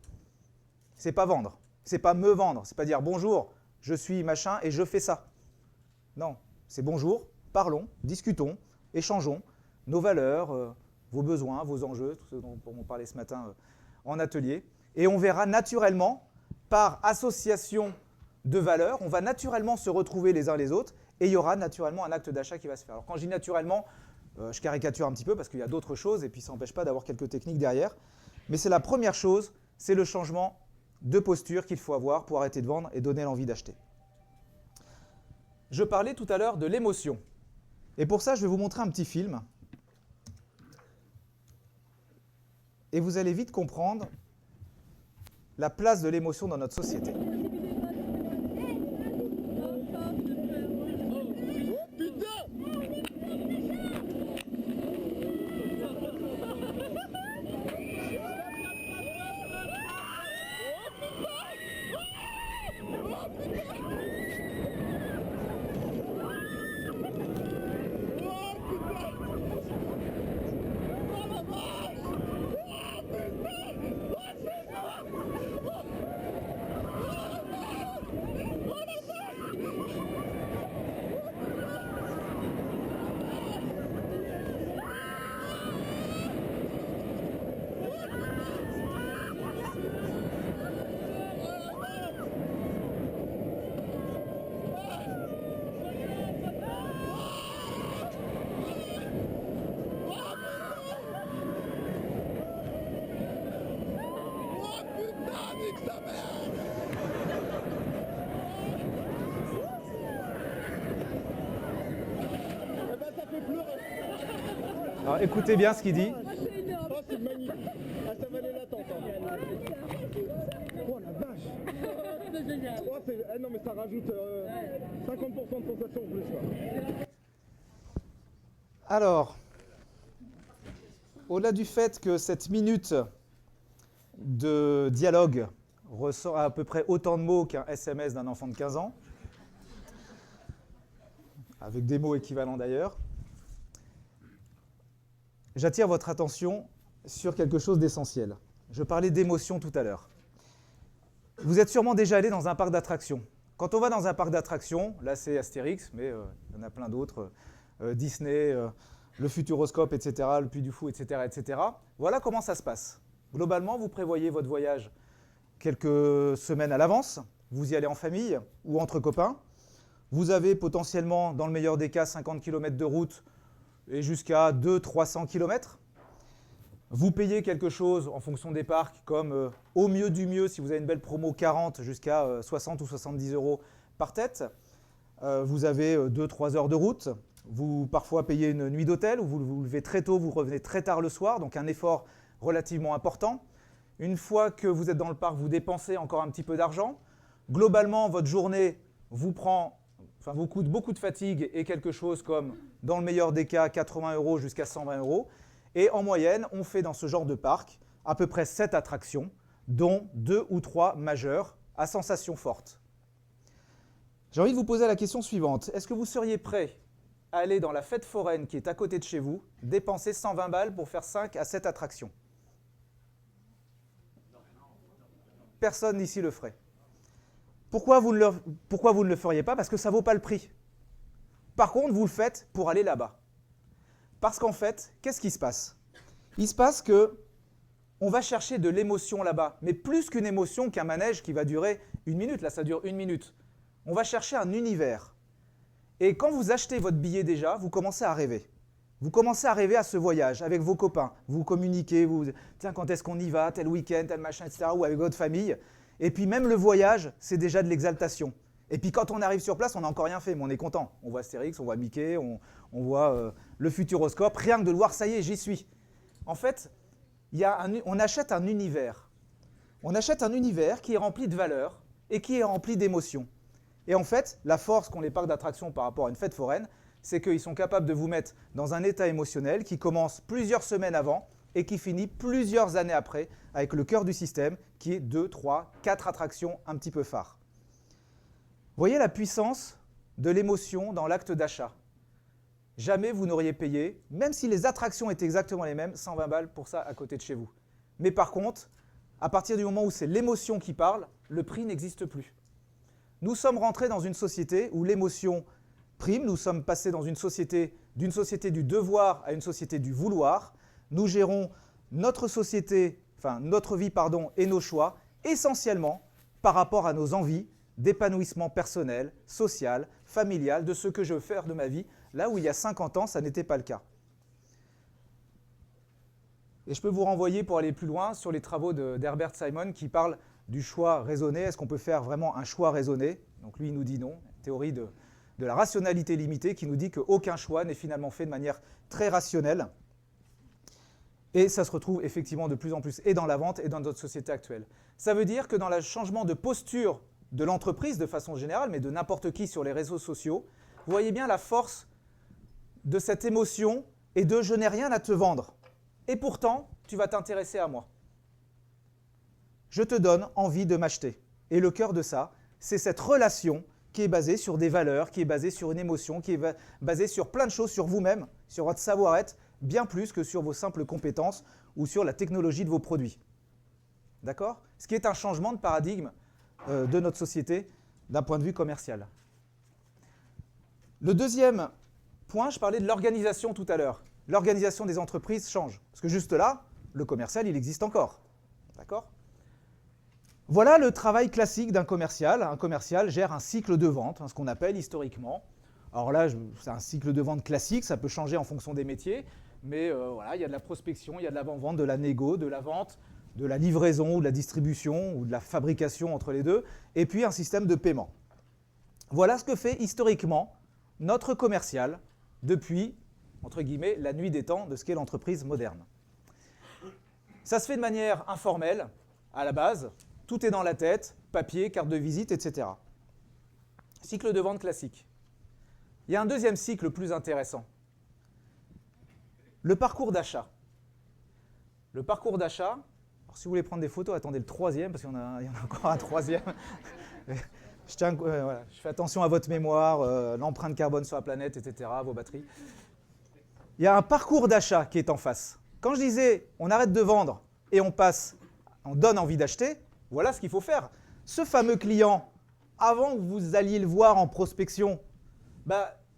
C'est pas vendre, c'est pas me vendre, c'est pas dire bonjour, je suis machin et je fais ça. Non, c'est bonjour, parlons, discutons, échangeons nos valeurs, vos besoins, vos enjeux, tout ce dont on parlait ce matin en atelier. Et on verra naturellement, par association de valeurs, on va naturellement se retrouver les uns les autres et il y aura naturellement un acte d'achat qui va se faire. Alors quand je dis naturellement, je caricature un petit peu parce qu'il y a d'autres choses et puis ça n'empêche pas d'avoir quelques techniques derrière. Mais c'est la première chose, c'est le changement de posture qu'il faut avoir pour arrêter de vendre et donner l'envie d'acheter. Je parlais tout à l'heure de l'émotion. Et pour ça, je vais vous montrer un petit film. Et vous allez vite comprendre la place de l'émotion dans notre société. Alors écoutez bien ce qu'il dit. Oh, c'est magnifique. Ah, ça valait l'attente. Oh la vache. C'est génial. Oh, non mais ça rajoute 50% de sensation en plus. Alors, au-delà du fait que cette minute de dialogue ressort à peu près autant de mots qu'un SMS d'un enfant de 15 ans, avec des mots équivalents d'ailleurs, j'attire votre attention sur quelque chose d'essentiel. Je parlais d'émotion tout à l'heure. Vous êtes sûrement déjà allé dans un parc d'attractions. Quand on va dans un parc d'attractions, là c'est Astérix, mais il y en a plein d'autres, Disney, le Futuroscope, etc., le Puy du Fou, etc., etc. Voilà comment ça se passe. Globalement, vous prévoyez votre voyage quelques semaines à l'avance. Vous y allez en famille ou entre copains. Vous avez potentiellement, dans le meilleur des cas, 50 km de route et jusqu'à 200-300 km. Vous payez quelque chose en fonction des parcs, comme au mieux du mieux, si vous avez une belle promo 40, jusqu'à 60 ou 70 € par tête. Vous avez 2-3 heures de route. Vous parfois payez une nuit d'hôtel, ou vous vous levez très tôt, vous revenez très tard le soir, donc un effort relativement important. Une fois que vous êtes dans le parc, vous dépensez encore un petit peu d'argent. Globalement, votre journée vous coûte beaucoup de fatigue et quelque chose comme, dans le meilleur des cas, 80 € jusqu'à 120 €. Et en moyenne, on fait dans ce genre de parc à peu près 7 attractions, dont 2 ou 3 majeures à sensations fortes. J'ai envie de vous poser la question suivante. Est-ce que vous seriez prêt à aller dans la fête foraine qui est à côté de chez vous, dépenser 120 balles pour faire 5 à 7 attractions? Personne ici le ferait. Pourquoi vous ne le feriez pas? Parce que ça ne vaut pas le prix. Par contre, vous le faites pour aller là-bas. Parce qu'en fait, qu'est-ce qui se passe? Il se passe qu'on va chercher de l'émotion là-bas, mais plus qu'une émotion qu'un manège qui va durer 1 minute. Là, ça dure 1 minute. On va chercher un univers. Et quand vous achetez votre billet déjà, vous commencez à rêver. Vous commencez à rêver à ce voyage avec vos copains. Vous communiquez, tiens, quand est-ce qu'on y va, tel week-end, tel machin, etc., ou avec votre famille. Et puis même le voyage, c'est déjà de l'exaltation. Et puis quand on arrive sur place, on n'a encore rien fait, mais on est content. On voit Astérix, on voit Mickey, on voit le Futuroscope. Rien que de le voir, ça y est, j'y suis. En fait, on achète un univers. On achète un univers qui est rempli de valeurs et qui est rempli d'émotions. Et en fait, la force qu'ont les parcs d'attractions par rapport à une fête foraine, c'est qu'ils sont capables de vous mettre dans un état émotionnel qui commence plusieurs semaines avant et qui finit plusieurs années après avec le cœur du système qui est 2, 3, 4 attractions un petit peu phares. Voyez la puissance de l'émotion dans l'acte d'achat. jamais vous n'auriez payé, même si les attractions étaient exactement les mêmes, 120 balles pour ça à côté de chez vous. Mais par contre, à partir du moment où c'est l'émotion qui parle, le prix n'existe plus. Nous sommes rentrés dans une société où l'émotion prime, nous sommes passés dans d'une société du devoir à une société du vouloir. Nous gérons notre société, enfin notre vie, pardon, et nos choix, essentiellement par rapport à nos envies d'épanouissement personnel, social, familial, de ce que je veux faire de ma vie, là où il y a 50 ans, ça n'était pas le cas. Et je peux vous renvoyer pour aller plus loin sur les travaux d'Herbert Simon qui parle du choix raisonné. Est-ce qu'on peut faire vraiment un choix raisonné? Donc lui, il nous dit non. Théorie de la rationalité limitée qui nous dit qu'aucun choix n'est finalement fait de manière très rationnelle. Et ça se retrouve effectivement de plus en plus et dans la vente et dans notre société actuelle. Ça veut dire que dans le changement de posture de l'entreprise de façon générale, mais de n'importe qui sur les réseaux sociaux, vous voyez bien la force de cette émotion et de « je n'ai rien à te vendre ». Et pourtant, tu vas t'intéresser à moi. Je te donne envie de m'acheter. Et le cœur de ça, c'est cette relation qui est basée sur des valeurs, qui est basée sur une émotion, qui est basée sur plein de choses, sur vous-même, sur votre savoir-être, bien plus que sur vos simples compétences ou sur la technologie de vos produits. D'accord? Ce qui est un changement de paradigme de notre société d'un point de vue commercial. Le deuxième point, je parlais de l'organisation tout à l'heure. L'organisation des entreprises change. Parce que juste là, le commercial, il existe encore. D'accord? Voilà le travail classique d'un commercial. Un commercial gère un cycle de vente, ce qu'on appelle historiquement. Alors là, c'est un cycle de vente classique, ça peut changer en fonction des métiers, mais voilà, il y a de la prospection, il y a de l'avant-vente, de la négo, de la vente, de la livraison ou de la distribution ou de la fabrication entre les deux, et puis un système de paiement. Voilà ce que fait historiquement notre commercial depuis, entre guillemets, la nuit des temps de ce qu'est l'entreprise moderne. Ça se fait de manière informelle, à la base. Tout est dans la tête, papier, carte de visite, etc. Cycle de vente classique. Il y a un deuxième cycle plus intéressant. Le parcours d'achat. Le parcours d'achat, alors si vous voulez prendre des photos, attendez le troisième, parce qu'il y en a encore un troisième. Voilà, je fais attention à votre mémoire, l'empreinte carbone sur la planète, etc., vos batteries. Il y a un parcours d'achat qui est en face. Quand je disais on arrête de vendre et on donne envie d'acheter, voilà ce qu'il faut faire. Ce fameux client, avant que vous alliez le voir en prospection,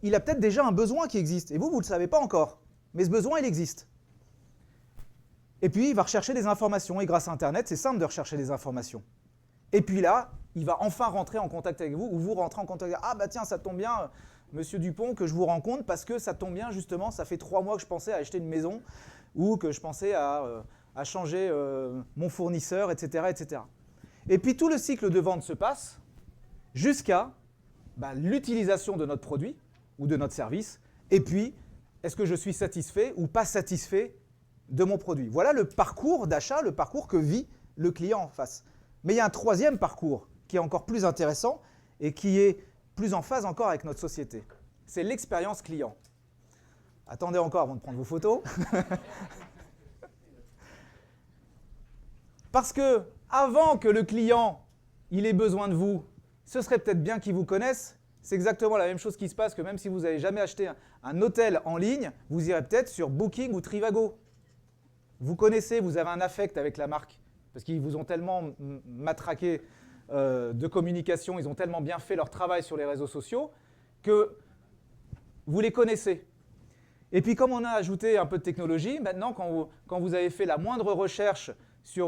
il a peut-être déjà un besoin qui existe. Et vous ne le savez pas encore. Mais ce besoin, il existe. Et puis, il va rechercher des informations. Et grâce à Internet, c'est simple de rechercher des informations. Et puis là, il va enfin rentrer en contact avec vous, ou vous rentrez en contact avec vous. Ah bah tiens, ça tombe bien, Monsieur Dupont, que je vous rencontre, parce que ça tombe bien, justement, ça fait 3 mois que je pensais à acheter une maison, ou que je pensais à changer mon fournisseur, etc., etc. Et puis tout le cycle de vente se passe jusqu'à l'utilisation de notre produit ou de notre service, et puis est-ce que je suis satisfait ou pas satisfait de mon produit. Voilà le parcours d'achat, le parcours que vit le client en face. Mais il y a un troisième parcours qui est encore plus intéressant et qui est plus en phase encore avec notre société. C'est l'expérience client. Attendez encore avant de prendre vos photos. Parce que avant que le client il ait besoin de vous, ce serait peut-être bien qu'il vous connaisse. C'est exactement la même chose qui se passe que même si vous n'avez jamais acheté un hôtel en ligne, vous irez peut-être sur Booking ou Trivago. Vous connaissez, vous avez un affect avec la marque, parce qu'ils vous ont tellement matraqué de communication, ils ont tellement bien fait leur travail sur les réseaux sociaux, que vous les connaissez. Et puis comme on a ajouté un peu de technologie, maintenant quand vous avez fait la moindre recherche sur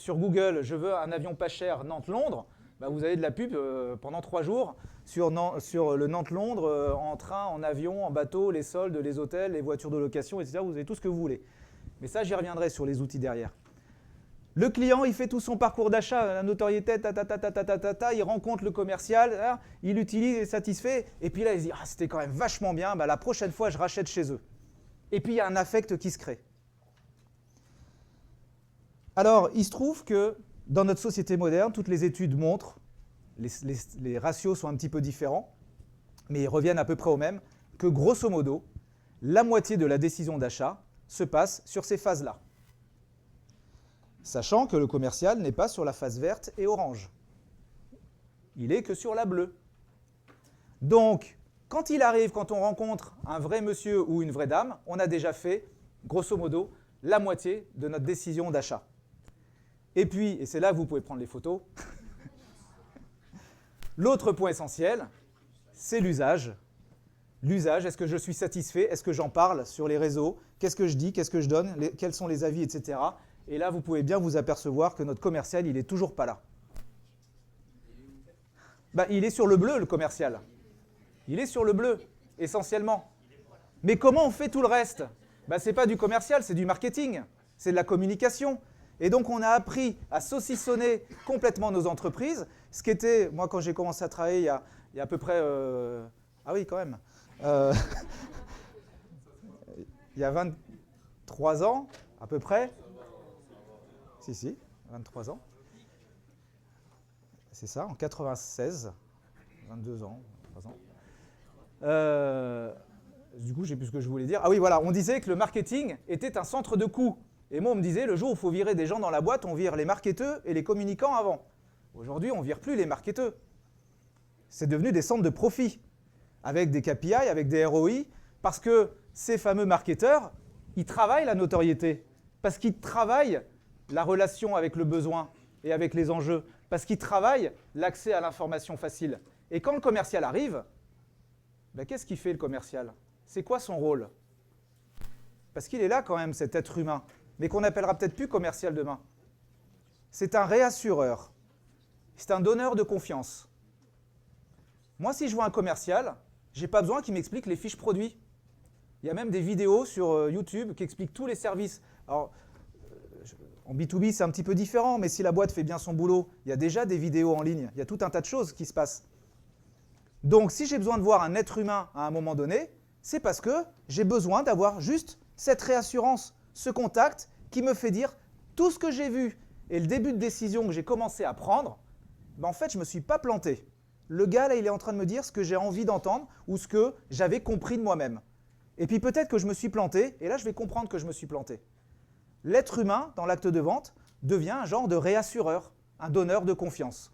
Google, je veux un avion pas cher Nantes-Londres, vous avez de la pub pendant 3 jours sur le Nantes-Londres, en train, en avion, en bateau, les soldes, les hôtels, les voitures de location, etc. Vous avez tout ce que vous voulez. Mais ça, j'y reviendrai sur les outils derrière. Le client, il fait tout son parcours d'achat, la notoriété, il rencontre le commercial, il l'utilise, il est satisfait, et puis là, il se dit « Ah, c'était quand même vachement bien, la prochaine fois, je rachète chez eux. » Et puis, il y a un affect qui se crée. Alors, il se trouve que dans notre société moderne, toutes les études montrent, les ratios sont un petit peu différents, mais ils reviennent à peu près au même, que grosso modo, la moitié de la décision d'achat se passe sur ces phases-là. Sachant que le commercial n'est pas sur la phase verte et orange. Il est que sur la bleue. Donc, Quand il arrive, quand on rencontre un vrai monsieur ou une vraie dame, on a déjà fait, grosso modo, la moitié de notre décision d'achat. Et puis, et c'est là que vous pouvez prendre les photos, l'autre point essentiel, c'est l'usage. L'usage, est-ce que je suis satisfait? Est-ce que j'en parle sur les réseaux? Qu'est-ce que je dis? Qu'est-ce que je donne? Quels sont les avis, etc. Et là, vous pouvez bien vous apercevoir que notre commercial, il n'est toujours pas là. Il est sur le bleu, le commercial. Il est sur le bleu, essentiellement. Mais comment on fait tout le reste? Ce n'est pas du commercial, c'est du marketing. C'est de la communication. Et donc, on a appris à saucissonner complètement nos entreprises. Ce qui était, moi, quand j'ai commencé à travailler il y a à peu près... ah oui, quand même. Il y a 23 ans, à peu près. Si, 23 ans. C'est ça, en 96. 22 ans, 3 ans. Du coup, je ne sais plus ce que je voulais dire. Ah oui, voilà, on disait que le marketing était un centre de coûts. Et moi, on me disait, le jour où il faut virer des gens dans la boîte, on vire les marketeurs et les communicants avant. Aujourd'hui, on ne vire plus les marketeurs. C'est devenu des centres de profit, avec des KPI, avec des ROI, parce que ces fameux marketeurs, ils travaillent la notoriété, parce qu'ils travaillent la relation avec le besoin et avec les enjeux, parce qu'ils travaillent l'accès à l'information facile. Et quand le commercial arrive, qu'est-ce qu'il fait le commercial? C'est quoi son rôle? Parce qu'il est là quand même, cet être humain, mais qu'on n'appellera peut-être plus commercial demain. C'est un réassureur, c'est un donneur de confiance. Moi, si je vois un commercial, je n'ai pas besoin qu'il m'explique les fiches produits. Il y a même des vidéos sur YouTube qui expliquent tous les services. Alors, en B2B, c'est un petit peu différent, mais si la boîte fait bien son boulot, il y a déjà des vidéos en ligne. Il y a tout un tas de choses qui se passent. Donc, si j'ai besoin de voir un être humain à un moment donné, c'est parce que j'ai besoin d'avoir juste cette réassurance, ce contact qui me fait dire tout ce que j'ai vu et le début de décision que j'ai commencé à prendre, en fait, je ne me suis pas planté. Le gars, là, il est en train de me dire ce que j'ai envie d'entendre ou ce que j'avais compris de moi-même. Et puis peut-être que je me suis planté, et là, je vais comprendre que je me suis planté. L'être humain, dans l'acte de vente, devient un genre de réassureur, un donneur de confiance.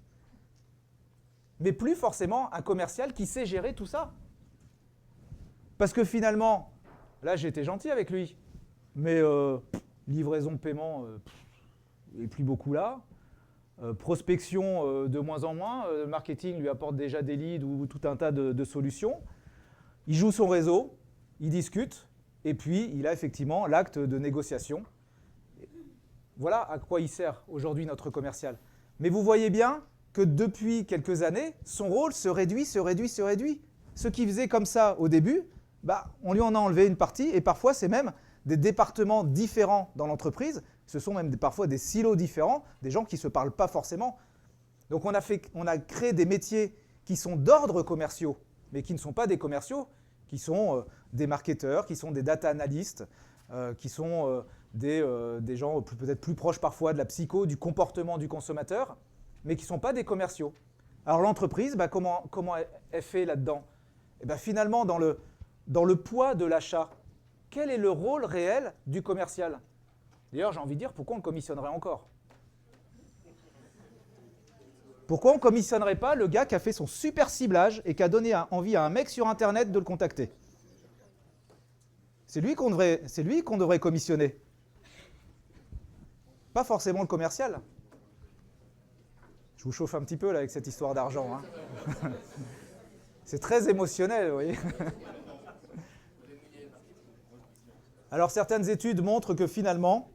Mais plus forcément un commercial qui sait gérer tout ça. Parce que finalement, là, j'ai été gentil avec lui, mais livraison, paiement, il n'est plus beaucoup là. Prospection de moins en moins, le marketing lui apporte déjà des leads ou tout un tas de solutions. Il joue son réseau, il discute, et puis il a effectivement l'acte de négociation. Voilà à quoi il sert aujourd'hui notre commercial. Mais vous voyez bien que depuis quelques années, son rôle se réduit. Ce qu'il faisait comme ça au début, on lui en a enlevé une partie, et parfois c'est même des départements différents dans l'entreprise. Ce sont même parfois des silos différents, des gens qui ne se parlent pas forcément. Donc on a créé des métiers qui sont d'ordre commerciaux, mais qui ne sont pas des commerciaux, qui sont des marketeurs, qui sont des data analystes, qui sont des gens peut-être plus proches parfois de la psycho, du comportement du consommateur, mais qui ne sont pas des commerciaux. Alors l'entreprise, comment elle fait là-dedans? Finalement, dans le poids de l'achat, quel est le rôle réel du commercial? D'ailleurs, j'ai envie de dire, pourquoi on le commissionnerait encore? Pourquoi on ne commissionnerait pas le gars qui a fait son super ciblage et qui a donné envie à un mec sur Internet de le contacter? C'est lui qu'on devrait commissionner. Pas forcément le commercial. Je vous chauffe un petit peu là avec cette histoire d'argent. Hein. C'est très émotionnel, vous voyez. Alors certaines études montrent que finalement,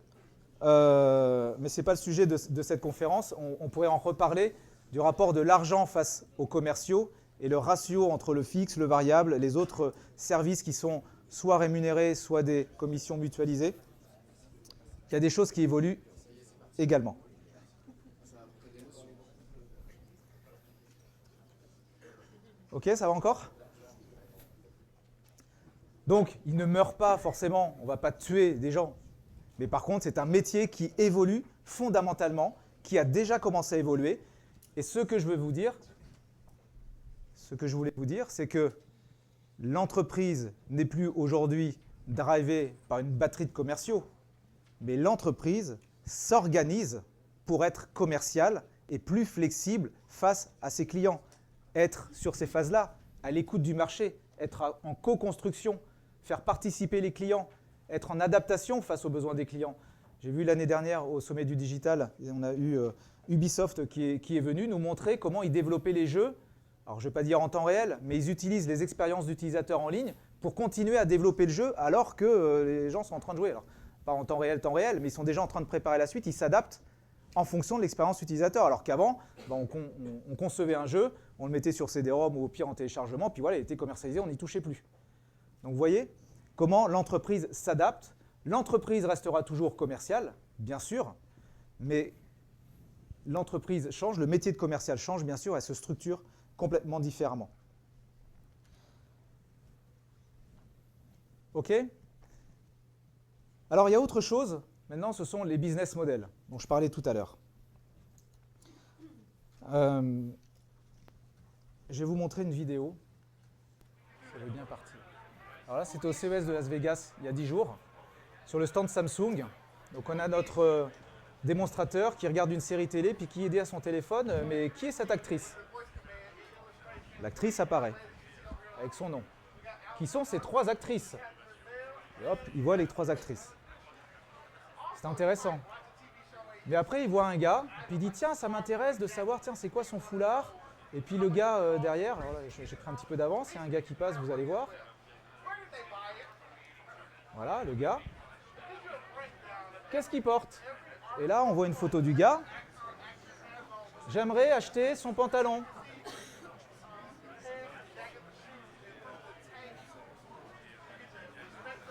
mais ce n'est pas le sujet de cette conférence, on pourrait en reparler, du rapport de l'argent face aux commerciaux et le ratio entre le fixe, le variable, les autres services qui sont soit rémunérés, soit des commissions mutualisées. Il y a des choses qui évoluent également. Ok, ça va encore? Donc, il ne meurt pas forcément, on ne va pas tuer des gens. Mais par contre, c'est un métier qui évolue fondamentalement, qui a déjà commencé à évoluer. Et ce que je veux vous dire, ce que je voulais vous dire, c'est que l'entreprise n'est plus aujourd'hui drivée par une batterie de commerciaux, mais l'entreprise s'organise pour être commerciale et plus flexible face à ses clients. Être sur ces phases-là, à l'écoute du marché, être en co-construction, faire participer les clients, être en adaptation face aux besoins des clients. J'ai vu l'année dernière au sommet du digital, on a eu Ubisoft qui est venu nous montrer comment ils développaient les jeux. Alors je ne vais pas dire en temps réel, mais ils utilisent les expériences d'utilisateurs en ligne pour continuer à développer le jeu alors que les gens sont en train de jouer. Alors, pas en temps réel, mais ils sont déjà en train de préparer la suite, ils s'adaptent en fonction de l'expérience utilisateur. Alors qu'avant, on concevait un jeu, on le mettait sur CD-ROM ou au pire en téléchargement, puis voilà, il était commercialisé, on n'y touchait plus. Donc vous voyez comment l'entreprise s'adapte. L'entreprise restera toujours commerciale, bien sûr, mais l'entreprise change, le métier de commercial change, bien sûr, elle se structure complètement différemment. OK? Alors, il y a autre chose. Maintenant, ce sont les business models dont je parlais tout à l'heure. Je vais vous montrer une vidéo. Ça va bien partir. Alors là, c'était au CES de Las Vegas il y a 10 jours, sur le stand Samsung. Donc, on a notre démonstrateur qui regarde une série télé puis qui est aidé à son téléphone. Mais qui est cette actrice? L'actrice apparaît avec son nom. Qui sont ces 3 actrices? Et hop, il voit les 3 actrices. C'est intéressant. Mais après, il voit un gars, puis il dit, tiens, ça m'intéresse de savoir, tiens, c'est quoi son foulard? Et puis le gars derrière, alors là, j'ai pris un petit peu d'avance, il y a un gars qui passe, vous allez voir. Voilà, le gars. Qu'est-ce qu'il porte? Et là, on voit une photo du gars. J'aimerais acheter son pantalon.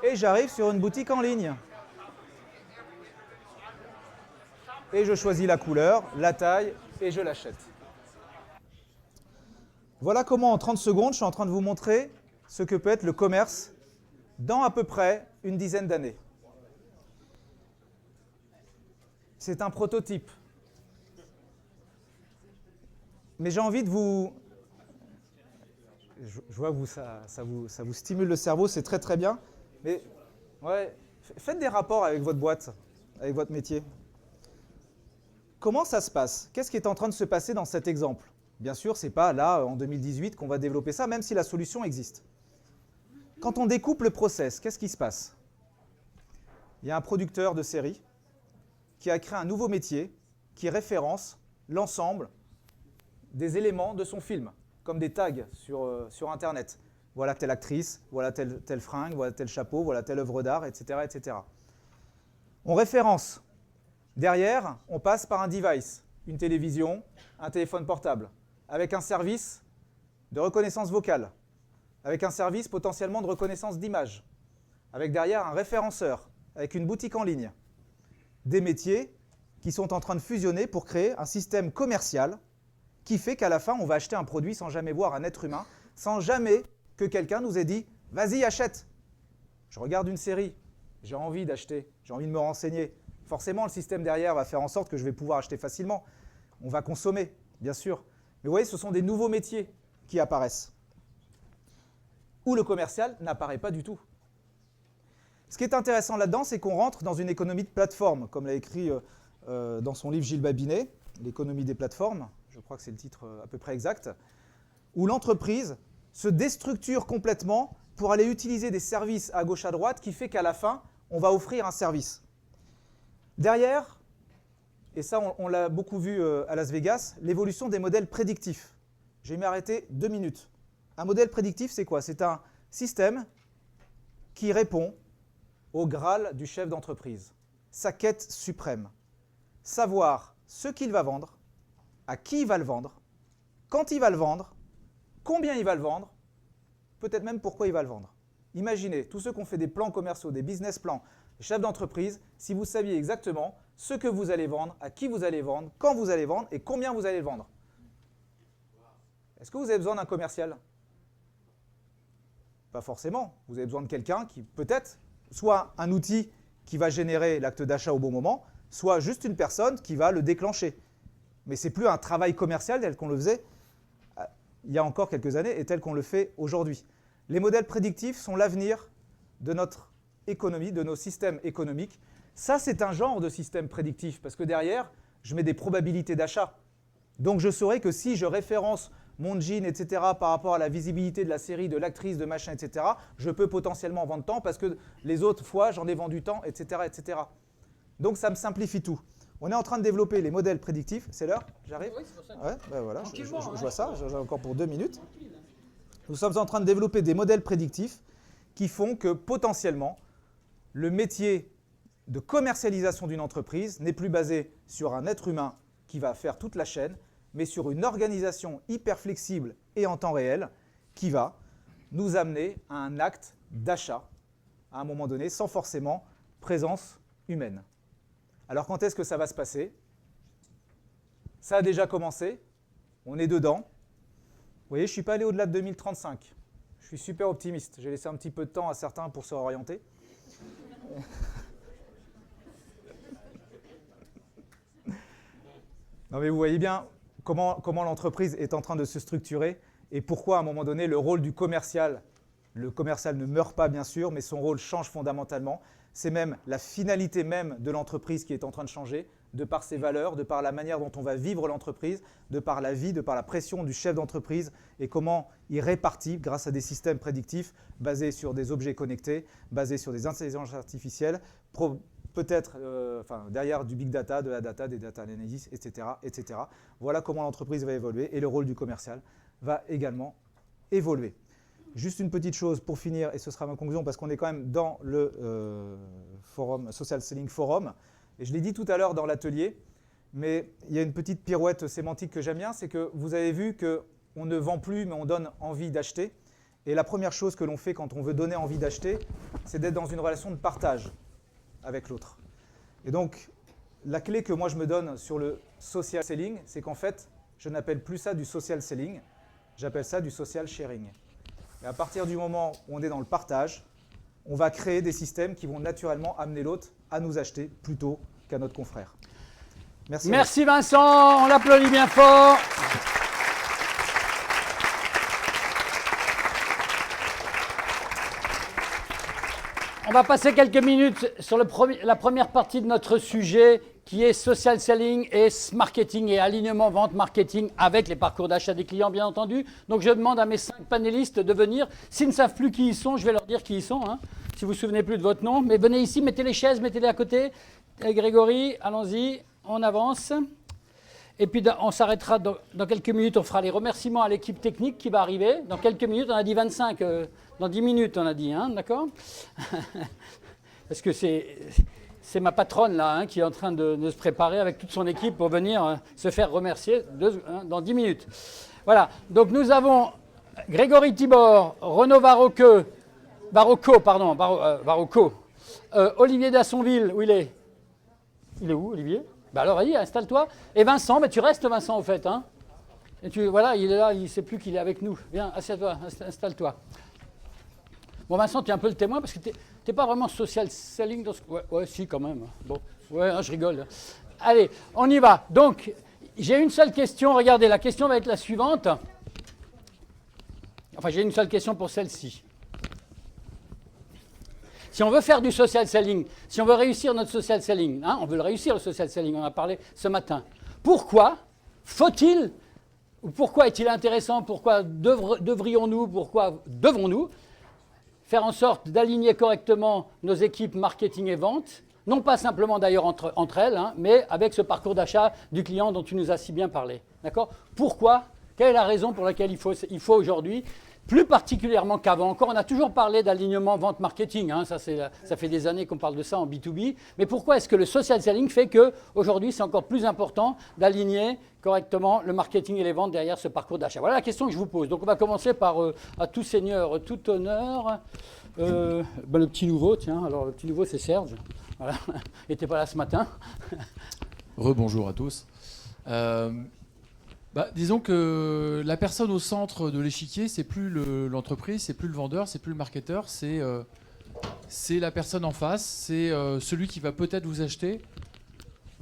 Et j'arrive sur une boutique en ligne. Et je choisis la couleur, la taille, et je l'achète. Voilà comment en 30 secondes, je suis en train de vous montrer ce que peut être le commerce dans à peu près une dizaine d'années. C'est un prototype. Mais j'ai envie de vous... Je vois que ça vous stimule le cerveau, c'est très très bien. Mais ouais, faites des rapports avec votre boîte, avec votre métier. Comment ça se passe? Qu'est-ce qui est en train de se passer dans cet exemple? Bien sûr, ce n'est pas là, en 2018, qu'on va développer ça, même si la solution existe. Quand on découpe le process, qu'est-ce qui se passe? Il y a un producteur de série qui a créé un nouveau métier qui référence l'ensemble des éléments de son film, comme des tags sur Internet. Voilà telle actrice, voilà telle fringue, voilà tel chapeau, voilà telle œuvre d'art, etc., etc. On référence. Derrière, on passe par un device, une télévision, un téléphone portable, avec un service de reconnaissance vocale, avec un service potentiellement de reconnaissance d'image, avec derrière un référenceur, avec une boutique en ligne. Des métiers qui sont en train de fusionner pour créer un système commercial qui fait qu'à la fin, on va acheter un produit sans jamais voir un être humain, sans jamais que quelqu'un nous ait dit « Vas-y, achète !» Je regarde une série, j'ai envie d'acheter, j'ai envie de me renseigner. Forcément, le système derrière va faire en sorte que je vais pouvoir acheter facilement. On va consommer, bien sûr. Mais vous voyez, ce sont des nouveaux métiers qui apparaissent, où le commercial n'apparaît pas du tout. Ce qui est intéressant là-dedans, c'est qu'on rentre dans une économie de plateforme, comme l'a écrit dans son livre Gilles Babinet, l'économie des plateformes, je crois que c'est le titre à peu près exact, où l'entreprise se déstructure complètement pour aller utiliser des services à gauche à droite qui fait qu'à la fin, on va offrir un service. Derrière, et ça on l'a beaucoup vu à Las Vegas, l'évolution des modèles prédictifs. J'ai m'arrêter 2 minutes. Un modèle prédictif, c'est quoi? C'est un système qui répond au Graal du chef d'entreprise, sa quête suprême. Savoir ce qu'il va vendre, à qui il va le vendre, quand il va le vendre, combien il va le vendre, peut-être même pourquoi il va le vendre. Imaginez, tous ceux qui ont fait des plans commerciaux, des business plans, des chefs d'entreprise, si vous saviez exactement ce que vous allez vendre, à qui vous allez vendre, quand vous allez vendre et combien vous allez le vendre. Est-ce que vous avez besoin d'un commercial? Pas forcément. Vous avez besoin de quelqu'un qui, peut-être, soit un outil qui va générer l'acte d'achat au bon moment, soit juste une personne qui va le déclencher. Mais ce n'est plus un travail commercial tel qu'on le faisait il y a encore quelques années et tel qu'on le fait aujourd'hui. Les modèles prédictifs sont l'avenir de notre économie, de nos systèmes économiques. Ça, c'est un genre de système prédictif parce que derrière, je mets des probabilités d'achat. Donc, je saurai que si je référence mon jean, etc., par rapport à la visibilité de la série, de l'actrice, de machin, etc., je peux potentiellement vendre tant parce que les autres fois, j'en ai vendu tant, etc., etc. Donc ça me simplifie tout. On est en train de développer les modèles prédictifs. C'est l'heure? J'arrive? Oui, c'est pour ça. Ouais, ben voilà, je vois ça, j'ai encore pour 2 minutes. Nous sommes en train de développer des modèles prédictifs qui font que potentiellement, le métier de commercialisation d'une entreprise n'est plus basé sur un être humain qui va faire toute la chaîne, mais sur une organisation hyper flexible et en temps réel qui va nous amener à un acte d'achat à un moment donné, sans forcément présence humaine. Alors quand est-ce que ça va se passer? Ça a déjà commencé, on est dedans. Vous voyez, je ne suis pas allé au-delà de 2035. Je suis super optimiste. J'ai laissé un petit peu de temps à certains pour se réorienter. Non mais vous voyez bien comment l'entreprise est en train de se structurer et pourquoi à un moment donné le rôle du commercial, le commercial ne meurt pas bien sûr, mais son rôle change fondamentalement. C'est même la finalité même de l'entreprise qui est en train de changer, de par ses valeurs, de par la manière dont on va vivre l'entreprise, de par la vie, de par la pression du chef d'entreprise et comment il répartit grâce à des systèmes prédictifs basés sur des objets connectés, basés sur des intelligences artificielles, peut-être derrière du big data, de la data, des data analysis, etc., etc. Voilà comment l'entreprise va évoluer et le rôle du commercial va également évoluer. Juste une petite chose pour finir, et ce sera ma conclusion, parce qu'on est quand même dans le forum, Social Selling Forum. Et je l'ai dit tout à l'heure dans l'atelier, mais il y a une petite pirouette sémantique que j'aime bien, c'est que vous avez vu qu'on ne vend plus, mais on donne envie d'acheter. Et la première chose que l'on fait quand on veut donner envie d'acheter, c'est d'être dans une relation de partage avec l'autre. Et donc, la clé que moi je me donne sur le social selling, c'est qu'en fait, je n'appelle plus ça du social selling, j'appelle ça du social sharing. Et à partir du moment où on est dans le partage, on va créer des systèmes qui vont naturellement amener l'autre à nous acheter plutôt qu'à notre confrère. Merci. Merci Vincent, on l'applaudit bien fort. On va passer quelques minutes sur la première partie de notre sujet qui est social selling et marketing et alignement vente marketing avec les parcours d'achat des clients bien entendu. Donc je demande à mes 5 panélistes de venir. S'ils ne savent plus qui ils sont, je vais leur dire qui ils sont, hein, si vous ne vous souvenez plus de votre nom. Mais venez ici, mettez les chaises, mettez-les à côté. Grégory, allons-y, on avance. Et puis on s'arrêtera dans quelques minutes, on fera les remerciements à l'équipe technique qui va arriver. Dans quelques minutes, on a dit 25, dans 10 minutes on a dit, hein, d'accord? Parce que c'est ma patronne là, hein, qui est en train de se préparer avec toute son équipe pour venir se faire remercier dans 10 minutes. Voilà, donc nous avons Grégory Thibord, Renaud Varocco, Olivier Dassonville, où il est? Il est où Olivier? Bah alors, vas-y, installe-toi. Et Vincent, bah tu restes Vincent, au fait. Hein. Et voilà, il est là, il ne sait plus qu'il est avec nous. Viens, assieds-toi, installe-toi. Bon, Vincent, tu es un peu le témoin parce que tu n'es pas vraiment social selling dans ce... Ouais, si, quand même. Bon, ouais, hein, je rigole. Allez, on y va. Donc, j'ai une seule question. Regardez, la question va être la suivante. Enfin, j'ai une seule question pour celle-ci. Si on veut faire du social selling, si on veut réussir notre social selling, hein, on veut le réussir le social selling, on en a parlé ce matin. Pourquoi faut-il, ou pourquoi est-il intéressant, pourquoi devrions-nous, pourquoi devons-nous faire en sorte d'aligner correctement nos équipes marketing et vente, non pas simplement d'ailleurs entre elles, hein, mais avec ce parcours d'achat du client dont tu nous as si bien parlé. D'accord ? Pourquoi ? Quelle est la raison pour laquelle il faut aujourd'hui, plus particulièrement qu'avant. Encore, on a toujours parlé d'alignement vente-marketing. Hein, ça fait des années qu'on parle de ça en B2B. Mais pourquoi est-ce que le social selling fait qu'aujourd'hui, c'est encore plus important d'aligner correctement le marketing et les ventes derrière ce parcours d'achat? Voilà la question que je vous pose. Donc, on va commencer par, à tout seigneur, tout honneur, le petit nouveau. Tiens, alors le petit nouveau, c'est Serge. Voilà. Il n'était pas là ce matin. Rebonjour à tous. Disons que la personne au centre de l'échiquier, c'est plus l'entreprise, c'est plus le vendeur, c'est plus le marketeur, c'est la personne en face, c'est celui qui va peut-être vous acheter.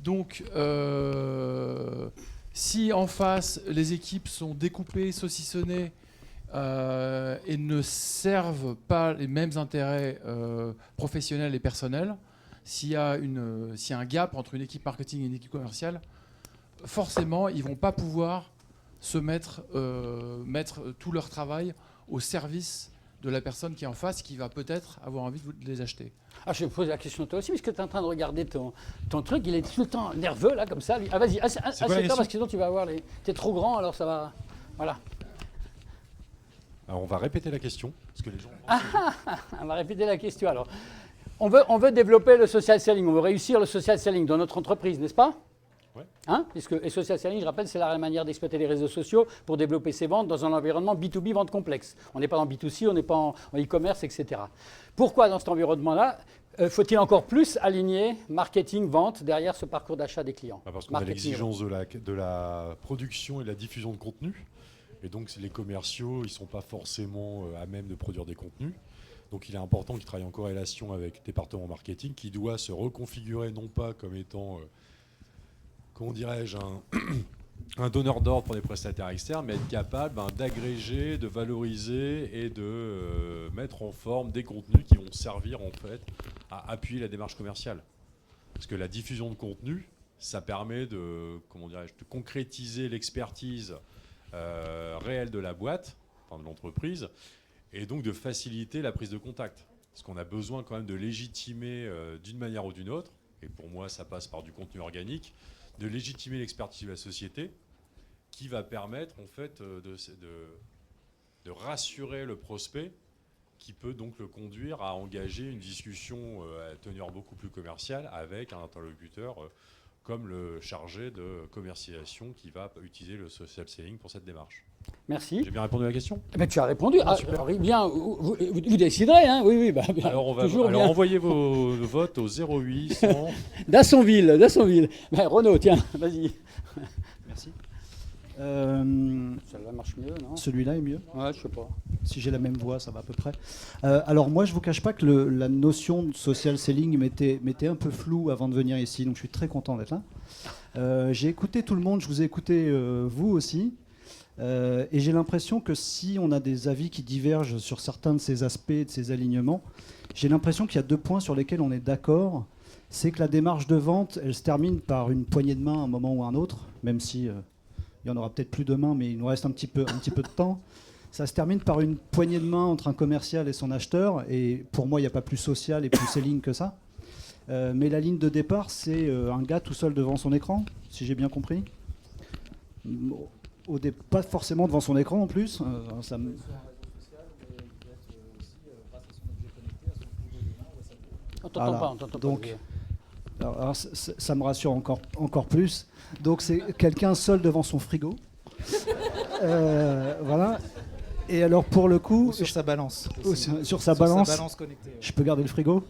Donc, si en face, les équipes sont découpées, saucissonnées et ne servent pas les mêmes intérêts professionnels et personnels, s'il y a un gap entre une équipe marketing et une équipe commerciale, forcément, ils ne vont pas pouvoir se mettre tout leur travail au service de la personne qui est en face, qui va peut-être avoir envie de les acheter. Ah, je vais poser la question à toi aussi, puisque tu es en train de regarder ton truc, il est tout le temps nerveux, là, comme ça. Lui. Ah, vas-y, assieds-toi, parce que sinon tu vas avoir les... T'es trop grand, alors ça va... Voilà. Alors, on va répéter la question, parce que les gens... On va répéter la question, alors. On veut développer le social selling, on veut réussir le social selling dans notre entreprise, n'est-ce pas? Ouais. Hein? Et social selling, je rappelle, c'est la manière d'exploiter les réseaux sociaux pour développer ses ventes dans un environnement B2B, vente complexe. On n'est pas dans B2C, on n'est pas en e-commerce, etc. Pourquoi dans cet environnement-là faut-il encore plus aligner marketing, vente derrière ce parcours d'achat des clients? Parce qu'on a l'exigence de la production et de la diffusion de contenu. Et donc les commerciaux, ils ne sont pas forcément à même de produire des contenus. Donc il est important qu'ils travaillent en corrélation avec le département marketing qui doit se reconfigurer non pas comme étant... comment dirais-je, un donneur d'ordre pour des prestataires externes, mais être capable d'agréger, de valoriser et de mettre en forme des contenus qui vont servir en fait à appuyer la démarche commerciale. Parce que la diffusion de contenu, ça permet de concrétiser l'expertise réelle de la boîte, enfin de l'entreprise, et donc de faciliter la prise de contact. Parce qu'on a besoin quand même de légitimer d'une manière ou d'une autre, et pour moi ça passe par du contenu organique, de légitimer l'expertise de la société qui va permettre en fait de rassurer le prospect qui peut donc le conduire à engager une discussion à teneur beaucoup plus commerciale avec un interlocuteur comme le chargé de commercialisation qui va utiliser le social selling pour cette démarche. Merci. J'ai bien répondu à la question? Mais tu as répondu. Bien, vous déciderez. Hein. Oui, bien. Alors, envoyez vos votes au 08 100... Dassonville. Ben, Renaud, tiens, vas-y. Merci. Celle-là marche mieux, non? Celui-là est mieux? Ouais, je sais pas. Si j'ai la même voix, ça va à peu près. Alors moi, je vous cache pas que la notion de social selling m'était un peu floue avant de venir ici, donc je suis très content d'être là. J'ai écouté tout le monde, je vous ai écouté vous aussi. Et j'ai l'impression que si on a des avis qui divergent sur certains de ces aspects, de ces alignements, j'ai l'impression qu'il y a 2 points sur lesquels on est d'accord. C'est que la démarche de vente, elle se termine par une poignée de main à un moment ou à un autre, même si il y en aura peut-être plus demain, mais il nous reste un petit peu de temps. Ça se termine par une poignée de main entre un commercial et son acheteur, et pour moi, il n'y a pas plus social et plus selling que ça. Mais la ligne de départ, c'est un gars tout seul devant son écran, si j'ai bien compris. Pas forcément devant son écran en plus. On t'entend pas. Donc, alors, ça me rassure encore plus. Donc c'est quelqu'un seul devant son frigo. Voilà. Et alors pour le coup... Ou sur sa balance. Sur sa balance connectée. Je peux garder le frigo?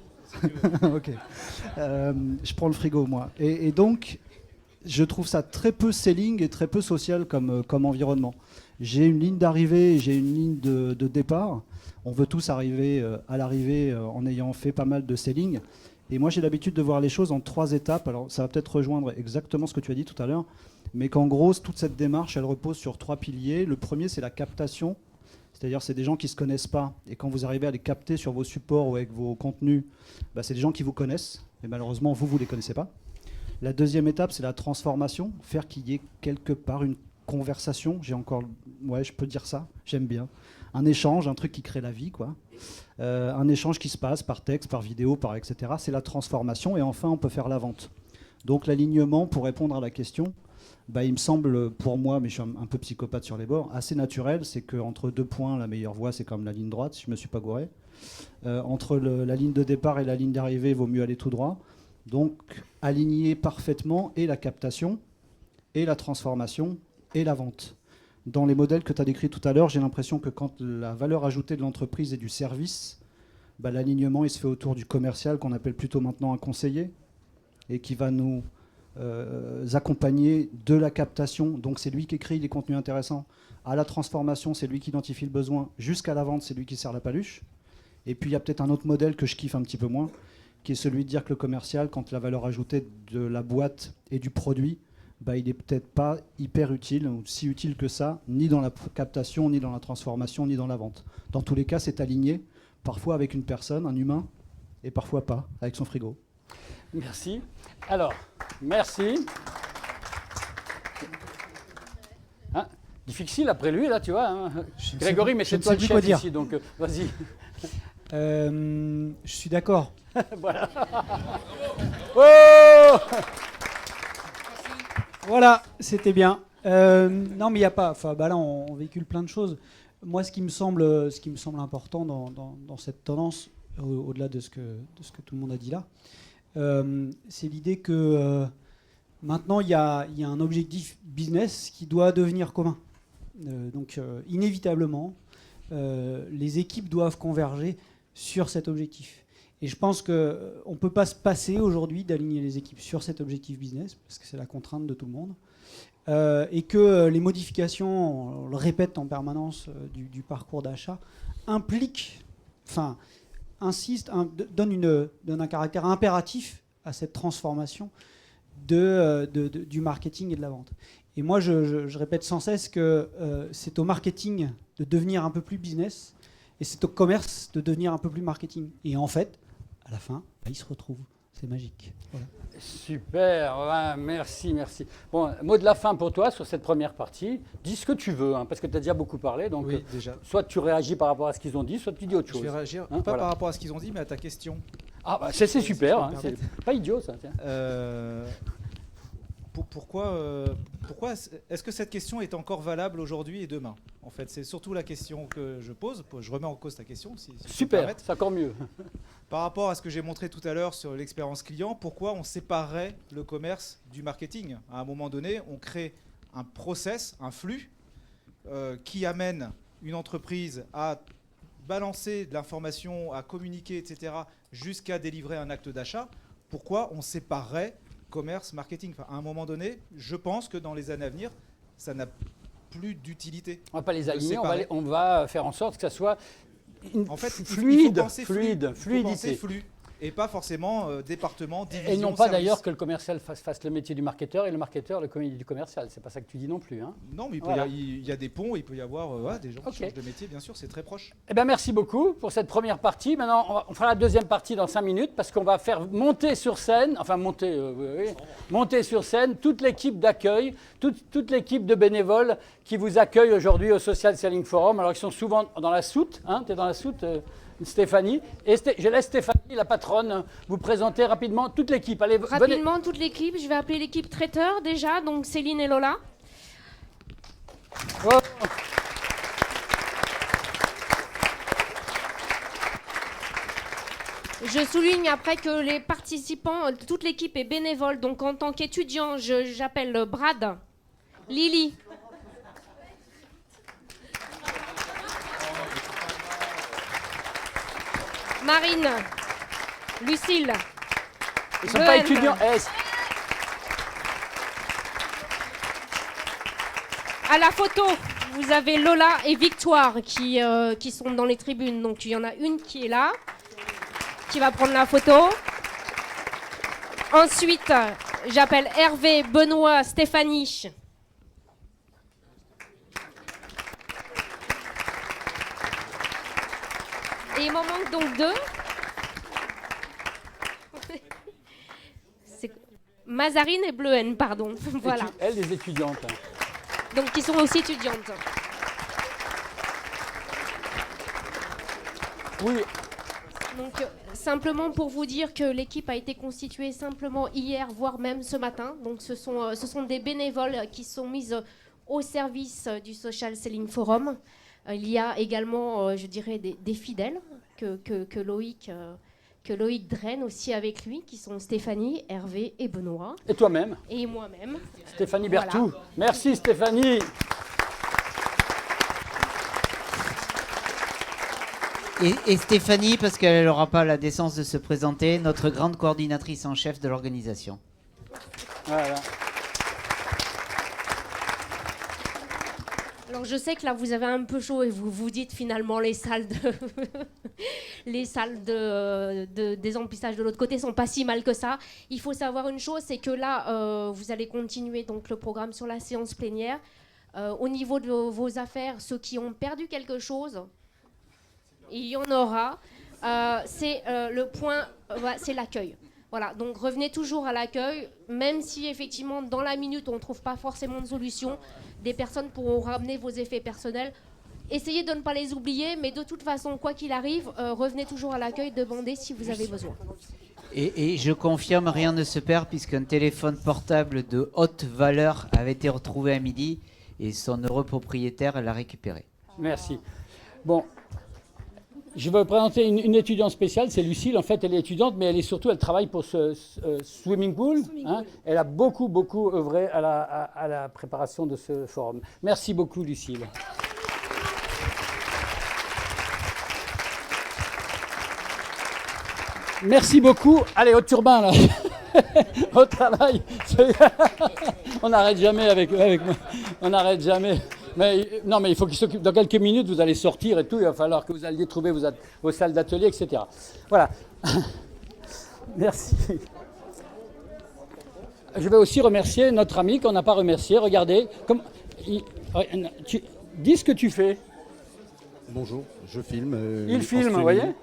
Ok. Je prends le frigo moi. Et donc... je trouve ça très peu selling et très peu social comme environnement. J'ai une ligne d'arrivée, j'ai une ligne de départ. On veut tous arriver à l'arrivée en ayant fait pas mal de selling. Et moi, j'ai l'habitude de voir les choses en 3 étapes. Alors, ça va peut-être rejoindre exactement ce que tu as dit tout à l'heure, mais qu'en gros, toute cette démarche, elle repose sur 3 piliers. Le premier, c'est la captation. C'est-à-dire, c'est des gens qui ne se connaissent pas. Et quand vous arrivez à les capter sur vos supports ou avec vos contenus, c'est des gens qui vous connaissent. Et malheureusement, vous ne les connaissez pas. La deuxième étape, c'est la transformation, faire qu'il y ait quelque part une conversation. Je peux dire ça, j'aime bien. Un échange, un truc qui crée la vie, quoi. Un échange qui se passe par texte, par vidéo, par etc. C'est la transformation. Et enfin, on peut faire la vente. Donc l'alignement, pour répondre à la question, il me semble, pour moi, mais je suis un peu psychopathe sur les bords, assez naturel. C'est qu'entre 2 points, la meilleure voie, c'est comme la ligne droite, si je ne me suis pas gouré. Entre la ligne de départ et la ligne d'arrivée, il vaut mieux aller tout droit. Donc, aligner parfaitement et la captation, et la transformation, et la vente. Dans les modèles que tu as décrits tout à l'heure, j'ai l'impression que quand la valeur ajoutée de l'entreprise et du service, l'alignement il se fait autour du commercial, qu'on appelle plutôt maintenant un conseiller, et qui va nous accompagner de la captation. Donc, c'est lui qui écrit les contenus intéressants. À la transformation, c'est lui qui identifie le besoin. Jusqu'à la vente, c'est lui qui sert la paluche. Et puis, il y a peut-être un autre modèle que je kiffe un petit peu moins, qui est celui de dire que le commercial, quand la valeur ajoutée de la boîte et du produit, il n'est peut-être pas hyper utile, ou si utile que ça, ni dans la captation, ni dans la transformation, ni dans la vente. Dans tous les cas, c'est aligné, parfois avec une personne, un humain, et parfois pas, avec son frigo. Merci. Alors, merci. Difficile après lui, là, tu vois. Hein. Grégory, mais je c'est ne toi sais le plus chef quoi dire. ici, donc vas-y. Je suis d'accord. Voilà. Oh Voilà, c'était bien. Non, mais il n'y a pas. Enfin, bah là, on véhicule plein de choses. Moi, ce qui me semble important dans cette tendance, au-delà de ce que tout le monde a dit là, c'est l'idée que maintenant, il y a un objectif business qui doit devenir commun. Donc, inévitablement, les équipes doivent converger sur cet objectif. Et je pense qu'on ne peut pas se passer aujourd'hui d'aligner les équipes sur cet objectif business, parce que c'est la contrainte de tout le monde. Et que les modifications, on le répète en permanence, du parcours d'achat, donnent un caractère impératif à cette transformation du marketing et de la vente. Et moi, je répète sans cesse que c'est au marketing de devenir un peu plus business, et c'est au commerce de devenir un peu plus marketing. Et en fait, à la fin, ils se retrouvent. C'est magique. Voilà. Super, ouais, merci. Bon, mot de la fin pour toi sur cette première partie. Dis ce que tu veux, hein, parce que tu as déjà beaucoup parlé. Donc, oui, déjà. Soit tu réagis par rapport à ce qu'ils ont dit, soit tu dis autre chose. Je vais réagir, hein, pas par rapport à ce qu'ils ont dit, mais à ta question. Ah, bah, c'est super, hein, c'est pas idiot ça. Tiens. Pourquoi est-ce que cette question est encore valable aujourd'hui et demain? En fait, c'est surtout la question que je pose. Je remets en cause ta question. Si super, c'est encore mieux. Par rapport à ce que j'ai montré tout à l'heure sur l'expérience client, pourquoi on séparerait le commerce du marketing? À un moment donné, on crée un process, un flux qui amène une entreprise à balancer de l'information, à communiquer, etc., jusqu'à délivrer un acte d'achat. Pourquoi on séparerait commerce, marketing? Enfin, à un moment donné, je pense que dans les années à venir, ça n'a plus d'utilité. On ne va pas les aligner, on va faire en sorte que ça soit fluidité. Et pas forcément département, division. Et non pas d'ailleurs que le commercial fasse le métier du marketeur et le marketeur le métier du commercial. C'est pas ça que tu dis non plus. Hein. Non, mais il y a des ponts, il peut y avoir des gens qui changent de métier, bien sûr, c'est très proche. Eh bien, merci beaucoup pour cette première partie. Maintenant, on fera la deuxième partie dans 5 minutes parce qu'on va faire monter sur scène, monter sur scène toute l'équipe d'accueil, toute l'équipe de bénévoles qui vous accueille aujourd'hui au Social Selling Forum. Alors, ils sont souvent dans la soute. Hein, tu es dans la soute Stéphanie. Et je laisse Stéphanie, la patronne, vous présenter rapidement toute l'équipe. Allez, rapidement, toute l'équipe. Je vais appeler l'équipe traiteur déjà, donc Céline et Lola. Oh. Je souligne après que les participants, toute l'équipe est bénévole. Donc en tant qu'étudiant, j'appelle Brad, Lily, Marine, Lucille. Ils ne sont pas étudiants. À la photo, vous avez Lola et Victoire qui sont dans les tribunes. Donc il y en a une qui est là, qui va prendre la photo. Ensuite, j'appelle Hervé, Benoît, Stéphanie. Et il m'en manque donc 2. C'est Mazarine et Bleuen, pardon. Voilà. Elles, des étudiantes. Donc, qui sont aussi étudiantes. Oui. Donc, simplement pour vous dire que l'équipe a été constituée simplement hier, voire même ce matin. Donc, ce sont des bénévoles qui sont mis au service du Social Selling Forum. Il y a également, je dirais, des fidèles que Loïc draine aussi avec lui, qui sont Stéphanie, Hervé et Benoît. Et toi-même. Et moi-même. Stéphanie Berthoud. Voilà. Merci Stéphanie. Et Stéphanie, parce qu'elle n'aura pas la décence de se présenter, notre grande coordinatrice en chef de l'organisation. Voilà. Alors je sais que là vous avez un peu chaud et vous vous dites finalement les salles de désemplissage de l'autre côté sont pas si mal que ça. Il faut savoir une chose, c'est que là vous allez continuer donc le programme sur la séance plénière. Au niveau de vos affaires, ceux qui ont perdu quelque chose, il y en aura. C'est le point, c'est l'accueil. Voilà, donc revenez toujours à l'accueil, même si effectivement dans la minute on ne trouve pas forcément de solution, des personnes pourront ramener vos effets personnels. Essayez de ne pas les oublier, mais de toute façon, quoi qu'il arrive, revenez toujours à l'accueil, demandez si vous avez besoin. Et je confirme, rien ne se perd puisqu'un téléphone portable de haute valeur avait été retrouvé à midi et son heureux propriétaire l'a récupéré. Merci. Bon, je vais vous présenter une étudiante spéciale, c'est Lucille. En fait, elle est étudiante, mais elle travaille pour ce swimming pool. Hein. Elle a beaucoup œuvré à la préparation de ce forum. Merci beaucoup, Lucille. Merci beaucoup. Allez, au turbin, là. Au travail. On n'arrête jamais avec moi. On n'arrête jamais. Mais, non, mais il faut qu'il s'occupe. Dans quelques minutes, vous allez sortir et tout. Il va falloir que vous alliez trouver vos salles d'atelier, etc. Voilà. Merci. Je vais aussi remercier notre ami qu'on n'a pas remercié. Regardez. Dis ce que tu fais. Bonjour, je filme. Il filme, vous voyez,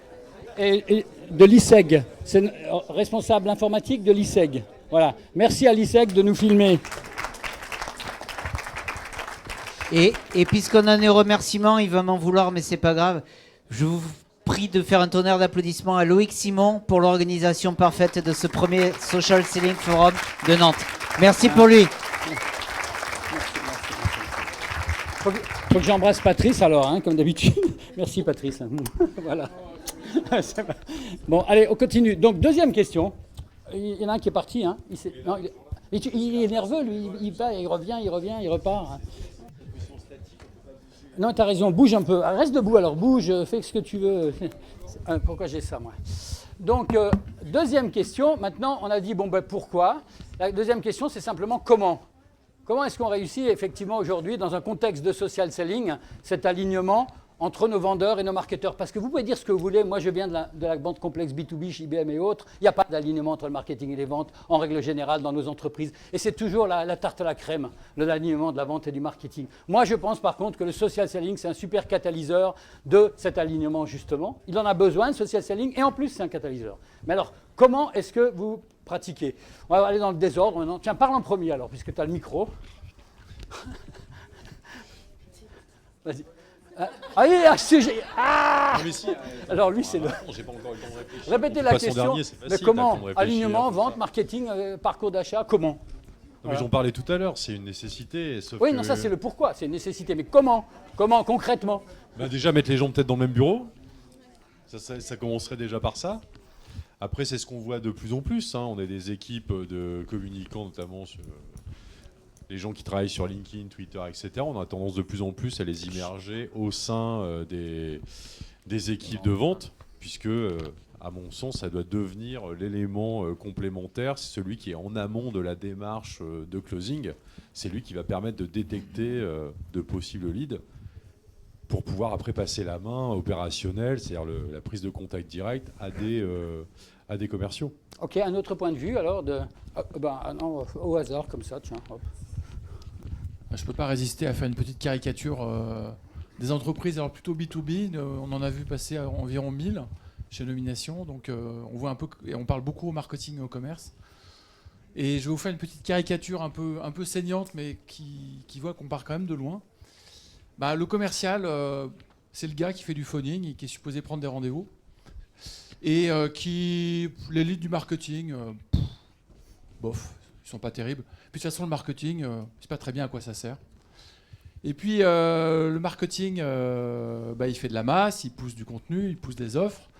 et de l'ISEG. C'est responsable informatique de l'ISEG. Voilà. Merci à l'ISEG de nous filmer. Et puisqu'on en est au remerciement, il va m'en vouloir, mais c'est pas grave. Je vous prie de faire un tonnerre d'applaudissements à Loïc Simon pour l'organisation parfaite de ce premier Social Selling Forum de Nantes. Merci pour lui. Faut que j'embrasse Patrice alors, hein, comme d'habitude. Merci Patrice. Voilà. Bon, allez, on continue. Donc, deuxième question. Il y en a un qui est parti. Hein. Il est nerveux, lui. Il va, il revient, il repart. Non, tu as raison. Bouge un peu. Reste debout alors. Bouge, fais ce que tu veux. Pourquoi j'ai ça, moi? Donc, deuxième question. Maintenant, on a dit, bon, ben, pourquoi? La deuxième question, c'est simplement comment. Comment est-ce qu'on réussit effectivement aujourd'hui, dans un contexte de social selling, cet alignement entre nos vendeurs et nos marketeurs? Parce que vous pouvez dire ce que vous voulez, moi je viens de la vente complexe B2B, IBM et autres, il n'y a pas d'alignement entre le marketing et les ventes en règle générale dans nos entreprises. Et c'est toujours la tarte à la crème, l'alignement de la vente et du marketing. Moi je pense par contre que le social selling c'est un super catalyseur de cet alignement justement. Il en a besoin, le social selling, et en plus c'est un catalyseur. Mais alors, comment est-ce que vous pratiquez? On va aller dans le désordre maintenant. Tiens, parle en premier alors, puisque tu as le micro. Vas-y. Alors lui, c'est le... Répétez la question. Mais comment? Alignement, vente, marketing, parcours d'achat, comment? Non, mais j'en parlais tout à l'heure, c'est une nécessité. Oui, non, ça c'est le pourquoi, c'est une nécessité. Mais comment? Comment concrètement? Déjà mettre les gens peut-être dans le même bureau. Ça commencerait déjà par ça. Après, c'est ce qu'on voit de plus en plus. Hein. On a des équipes de communicants, notamment sur les gens qui travaillent sur LinkedIn, Twitter, etc. On a tendance de plus en plus à les immerger au sein des équipes de vente, puisque, à mon sens, ça doit devenir l'élément complémentaire. C'est celui qui est en amont de la démarche de closing. C'est lui qui va permettre de détecter de possibles leads pour pouvoir après passer la main opérationnelle, c'est-à-dire la prise de contact direct à des commerciaux. Ok, un autre point de vue alors, non, au hasard comme ça, tiens. Hop. Je ne peux pas résister à faire une petite caricature des entreprises, alors plutôt B2B, on en a vu passer environ 1000 chez Nomination, donc on voit un peu, et on parle beaucoup au marketing et au commerce. Et je vais vous faire une petite caricature un peu saignante, mais qui voit qu'on part quand même de loin. Le commercial, c'est le gars qui fait du phoning et qui est supposé prendre des rendez-vous. Et les leads du marketing, bof, ils sont pas terribles. Puis de toute façon, le marketing, c'est pas très bien à quoi ça sert. Et puis le marketing, il fait de la masse, il pousse du contenu, il pousse des offres,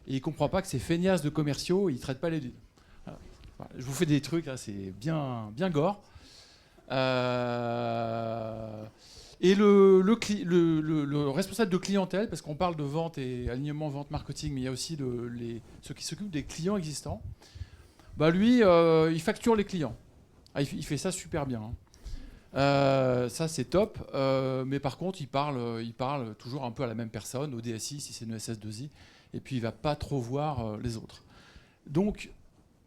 et il comprend pas que ces feignasses de commerciaux, ils traitent pas les leads. Voilà. Je vous fais des trucs, là, c'est bien gore. Et le responsable de clientèle, parce qu'on parle de vente et alignement vente marketing, mais il y a aussi ceux qui s'occupent des clients existants, lui, il facture les clients. Il fait ça super bien. Hein. Ça, c'est top. Mais par contre, il parle toujours un peu à la même personne, au DSI, si c'est une SS2I, et puis il ne va pas trop voir les autres. Donc,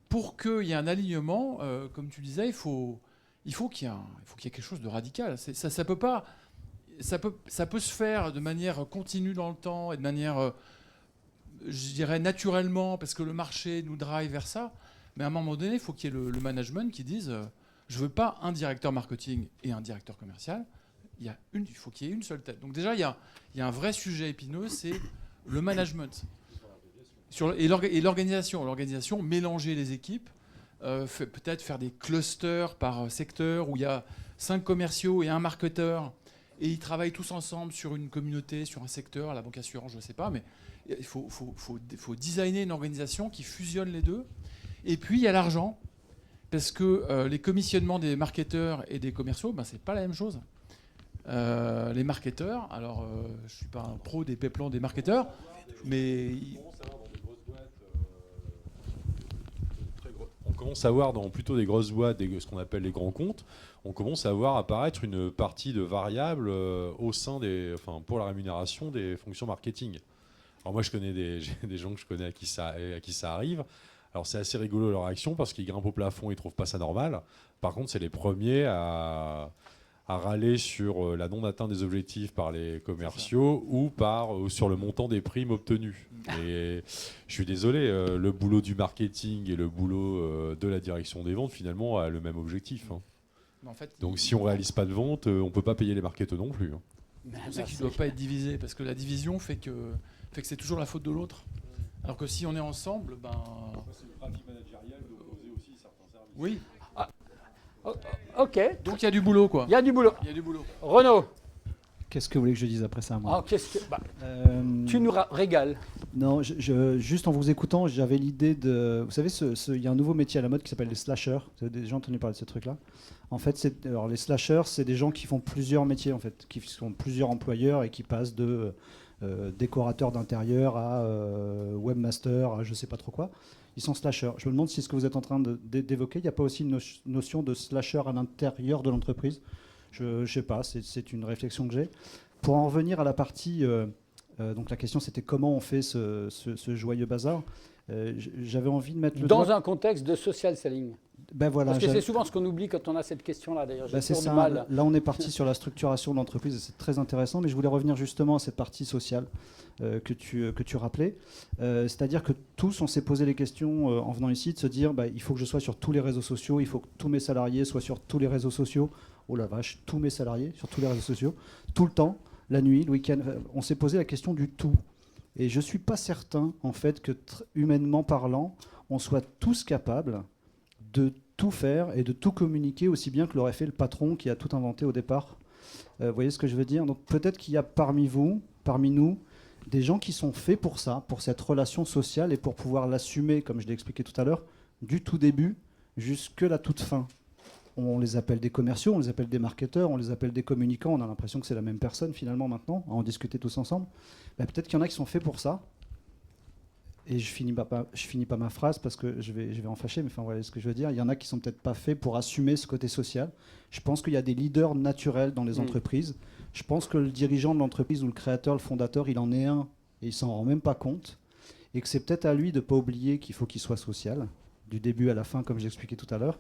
pour qu'il y ait un alignement, comme tu disais, il faut qu'il y ait quelque chose de radical. Ça peut se faire de manière continue dans le temps et de manière, je dirais, naturellement, parce que le marché nous drive vers ça. Mais à un moment donné, il faut qu'il y ait le management qui dise je ne veux pas un directeur marketing et un directeur commercial. Il faut qu'il y ait une seule tête. Donc déjà, il y a un vrai sujet épineux, c'est le management. Et l'organisation. L'organisation, mélanger les équipes, peut-être faire des clusters par secteur où il y a 5 commerciaux et un marketeur et ils travaillent tous ensemble sur une communauté, sur un secteur, la banque assurance, je ne sais pas, mais il faut designer une organisation qui fusionne les deux. Et puis il y a l'argent, parce que les commissionnements des marketeurs et des commerciaux, ben, c'est pas la même chose. Les marketeurs, alors je suis pas un pro des plans des marketeurs, mais on commence à voir dans plutôt des grosses boîtes, ce qu'on appelle les grands comptes, on commence à voir apparaître une partie de variables au sein pour la rémunération des fonctions marketing. Alors moi, je connais des gens que je connais à qui ça arrive. Alors c'est assez rigolo leur action parce qu'ils grimpent au plafond, ils trouvent pas ça normal. Par contre, c'est les premiers à râler sur la non-atteinte des objectifs par les commerciaux ou sur le montant des primes obtenues. Et je suis désolé, le boulot du marketing et le boulot de la direction des ventes, finalement, a le même objectif. Hein. En fait, donc si on ne réalise pas de vente, on ne peut pas payer les marketeurs non plus. Hein. C'est pour ça qu'il ne doit pas être divisé, parce que la division fait que c'est toujours la faute de l'autre. Alors que si on est ensemble, ben... C'est une pratique managériale d'opposer aussi certains services. Oui. Ok. Donc il y a du boulot, quoi. Il y a du boulot. Renaud. Qu'est-ce que vous voulez que je dise après ça, moi? Tu nous régales. Non, juste en vous écoutant, j'avais l'idée de... Vous savez, il y a un nouveau métier à la mode qui s'appelle les slashers. Vous avez déjà entendu parler de ce truc-là? En fait, les slashers, c'est des gens qui font plusieurs métiers, en fait, qui sont plusieurs employeurs et qui passent de décorateur d'intérieur à webmaster, à je sais pas trop quoi. Ils sont slashers. Je me demande si ce que vous êtes en train d'évoquer, il n'y a pas aussi une notion de slasher à l'intérieur de l'entreprise. Je ne sais pas, c'est une réflexion que j'ai. Pour en revenir à la partie, donc la question c'était comment on fait ce joyeux bazar. J'avais envie de mettre le dans doigt... un contexte de social selling. Ben voilà, parce que c'est souvent ce qu'on oublie quand on a cette question-là. D'ailleurs, c'est ça. Mal. Là, on est parti sur la structuration de l'entreprise et c'est très intéressant. Mais je voulais revenir justement à cette partie sociale que tu rappelais. C'est-à-dire que tous, on s'est posé les questions en venant ici de se dire il faut que je sois sur tous les réseaux sociaux, il faut que tous mes salariés soient sur tous les réseaux sociaux. Oh la vache, tous mes salariés sur tous les réseaux sociaux, tout le temps, la nuit, le week-end. On s'est posé la question du tout. Et je ne suis pas certain, en fait, que humainement parlant, on soit tous capables de tout faire et de tout communiquer aussi bien que l'aurait fait le patron qui a tout inventé au départ. Vous voyez ce que je veux dire? Donc peut-être qu'il y a parmi nous, des gens qui sont faits pour ça, pour cette relation sociale et pour pouvoir l'assumer, comme je l'ai expliqué tout à l'heure, du tout début jusque la toute fin. On les appelle des commerciaux, on les appelle des marketeurs, on les appelle des communicants, on a l'impression que c'est la même personne finalement maintenant, à en discuter tous ensemble. Peut-être qu'il y en a qui sont faits pour ça. Et je finis pas ma phrase parce que je vais en fâcher, mais enfin, vous voyez ce que je veux dire. Il y en a qui sont peut-être pas faits pour assumer ce côté social. Je pense qu'il y a des leaders naturels dans les entreprises. Je pense que le dirigeant de l'entreprise ou le créateur, le fondateur, il en est un et il s'en rend même pas compte. Et que c'est peut-être à lui de ne pas oublier qu'il faut qu'il soit social, du début à la fin, comme j'expliquais tout à l'heure.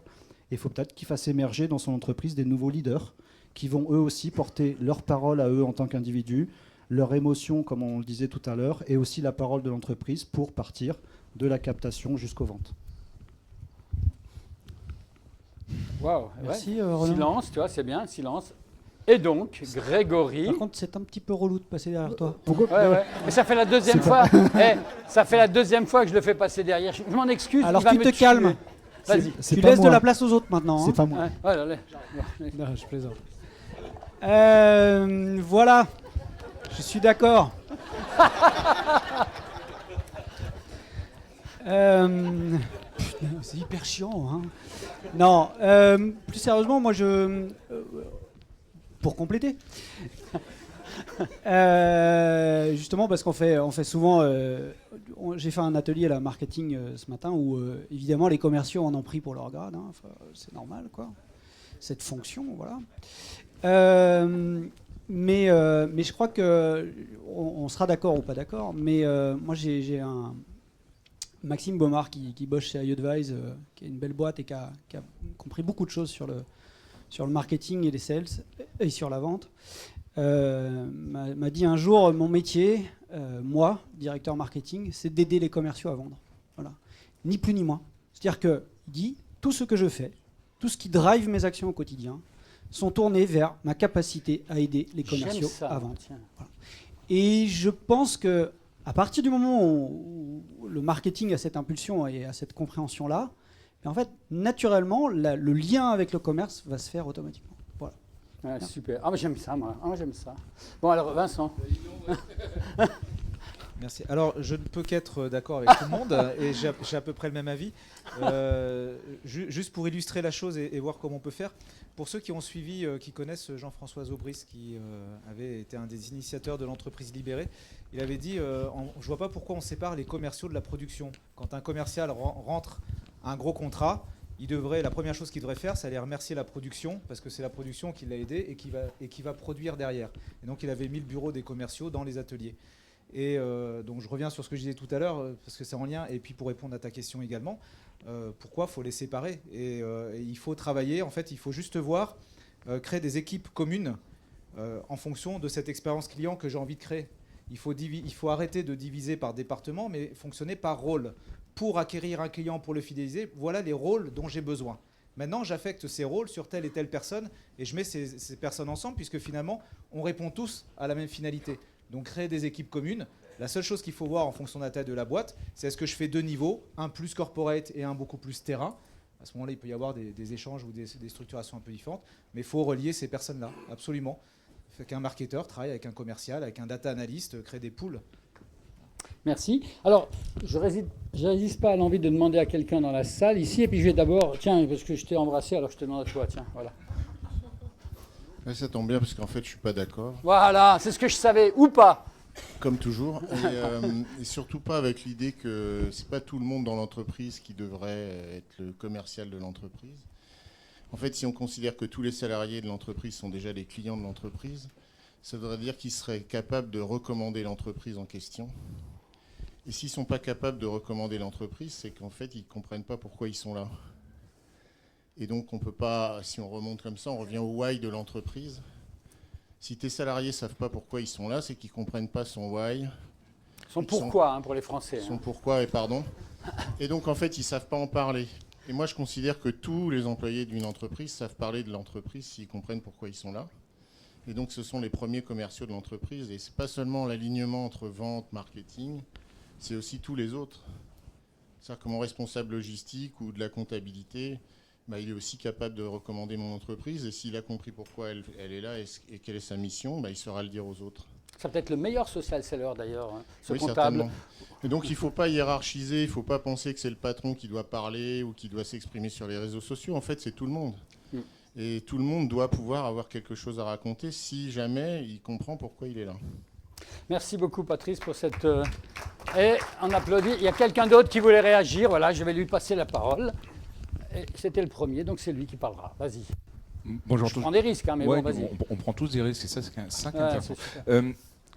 Et il faut peut-être qu'il fasse émerger dans son entreprise des nouveaux leaders qui vont eux aussi porter leur parole à eux en tant qu'individus, leur émotion, comme on le disait tout à l'heure, et aussi la parole de l'entreprise pour partir de la captation jusqu'aux ventes. Waouh, merci. Silence, tu vois, c'est bien, silence. Et donc, Grégory... Par contre, c'est un petit peu relou de passer derrière toi. Ouais. Mais ça fait la deuxième fois. Ça fait la deuxième fois que je le fais passer derrière. Je m'en excuse. Alors tu te calmes. Vas-y. Tu laisses de la place aux autres maintenant. C'est pas moi. Non, je plaisante. Voilà. Je suis d'accord. C'est hyper chiant. Hein. Non, plus sérieusement, moi pour compléter, justement parce qu'on fait souvent, j'ai fait un atelier à la marketing ce matin où évidemment les commerciaux en ont pris pour leur grade, hein. Enfin, c'est normal quoi, cette fonction, voilà. Mais je crois que on sera d'accord ou pas d'accord. Mais moi, j'ai un Maxime Baumard qui bosse chez iAdvise, qui est une belle boîte et qui a compris beaucoup de choses sur le marketing et les sales et sur la vente. M'a dit un jour, mon métier, moi, directeur marketing, c'est d'aider les commerciaux à vendre. Voilà. Ni plus ni moins. C'est-à-dire qu'il dit, tout ce que je fais, tout ce qui drive mes actions au quotidien, sont tournés vers ma capacité à aider les commerciaux à vendre. Voilà. Et je pense que à partir du moment où le marketing a cette impulsion et a cette compréhension-là, en fait, naturellement, le lien avec le commerce va se faire automatiquement. Voilà. Ah, super. Ah, j'aime ça, moi. Ah, j'aime ça. Bon, alors, Vincent. Merci. Alors, je ne peux qu'être d'accord avec tout le monde et j'ai à peu près le même avis. Juste pour illustrer la chose et voir comment on peut faire, pour ceux qui ont suivi, qui connaissent Jean-François Aubry, qui avait été un des initiateurs de l'entreprise libérée, il avait dit je ne vois pas pourquoi on sépare les commerciaux de la production. Quand un commercial rentre un gros contrat, la première chose qu'il devrait faire, c'est aller remercier la production, parce que c'est la production qui l'a aidé et qui va produire derrière. Et donc, il avait mis le bureau des commerciaux dans les ateliers. Et donc je reviens sur ce que je disais tout à l'heure, parce que c'est en lien, et puis pour répondre à ta question également, pourquoi il faut les séparer et il faut travailler, en fait il faut juste voir, créer des équipes communes en fonction de cette expérience client que j'ai envie de créer. Il faut arrêter de diviser par département, mais fonctionner par rôle. Pour acquérir un client, pour le fidéliser, voilà les rôles dont j'ai besoin. Maintenant, j'affecte ces rôles sur telle et telle personne, et je mets ces personnes ensemble, puisque finalement, on répond tous à la même finalité. Donc créer des équipes communes. La seule chose qu'il faut voir en fonction de la taille de la boîte, c'est est-ce que je fais 2 niveaux, un plus corporate et un beaucoup plus terrain. À ce moment-là, il peut y avoir des échanges ou des structurations un peu différentes, mais il faut relier ces personnes-là, absolument. Fait qu'un marketeur travaille avec un commercial, avec un data analyst, crée des pools. Merci. Alors, je résiste pas à l'envie de demander à quelqu'un dans la salle ici, et puis je vais d'abord, tiens, parce que je t'ai embrassé, alors je te demande à toi, tiens, voilà. Ouais, ça tombe bien parce qu'en fait, je suis pas d'accord. Voilà, c'est ce que je savais, ou pas. Comme toujours, et surtout pas avec l'idée que c'est pas tout le monde dans l'entreprise qui devrait être le commercial de l'entreprise. En fait, si on considère que tous les salariés de l'entreprise sont déjà des clients de l'entreprise, ça voudrait dire qu'ils seraient capables de recommander l'entreprise en question. Et s'ils ne sont pas capables de recommander l'entreprise, c'est qu'en fait, ils ne comprennent pas pourquoi ils sont là. Et donc, on ne peut pas, si on remonte comme ça, on revient au why de l'entreprise. Si tes salariés ne savent pas pourquoi ils sont là, c'est qu'ils ne comprennent pas son why. Son pourquoi, pour les Français. Son pourquoi, pardon. Et donc, en fait, ils ne savent pas en parler. Et moi, je considère que tous les employés d'une entreprise savent parler de l'entreprise s'ils comprennent pourquoi ils sont là. Et donc, ce sont les premiers commerciaux de l'entreprise. Et ce n'est pas seulement l'alignement entre vente, marketing, c'est aussi tous les autres. C'est-à-dire que mon responsable logistique ou de la comptabilité, il est aussi capable de recommander mon entreprise. Et s'il a compris pourquoi elle est là et quelle est sa mission, il saura le dire aux autres. C'est peut-être le meilleur social seller d'ailleurs, ce oui, comptable. Certainement. Et donc il ne faut pas hiérarchiser, il ne faut pas penser que c'est le patron qui doit parler ou qui doit s'exprimer sur les réseaux sociaux. En fait, c'est tout le monde. Et tout le monde doit pouvoir avoir quelque chose à raconter si jamais il comprend pourquoi il est là. Merci beaucoup Patrice pour cette... Et on applaudit. Il y a quelqu'un d'autre qui voulait réagir. Voilà, je vais lui passer la parole. Et c'était le premier, donc c'est lui qui parlera. Vas-y. Bonjour. Je prends des risques, hein, mais ouais, bon, vas-y. On prend tous des risques, c'est ça, c'est un intéressant.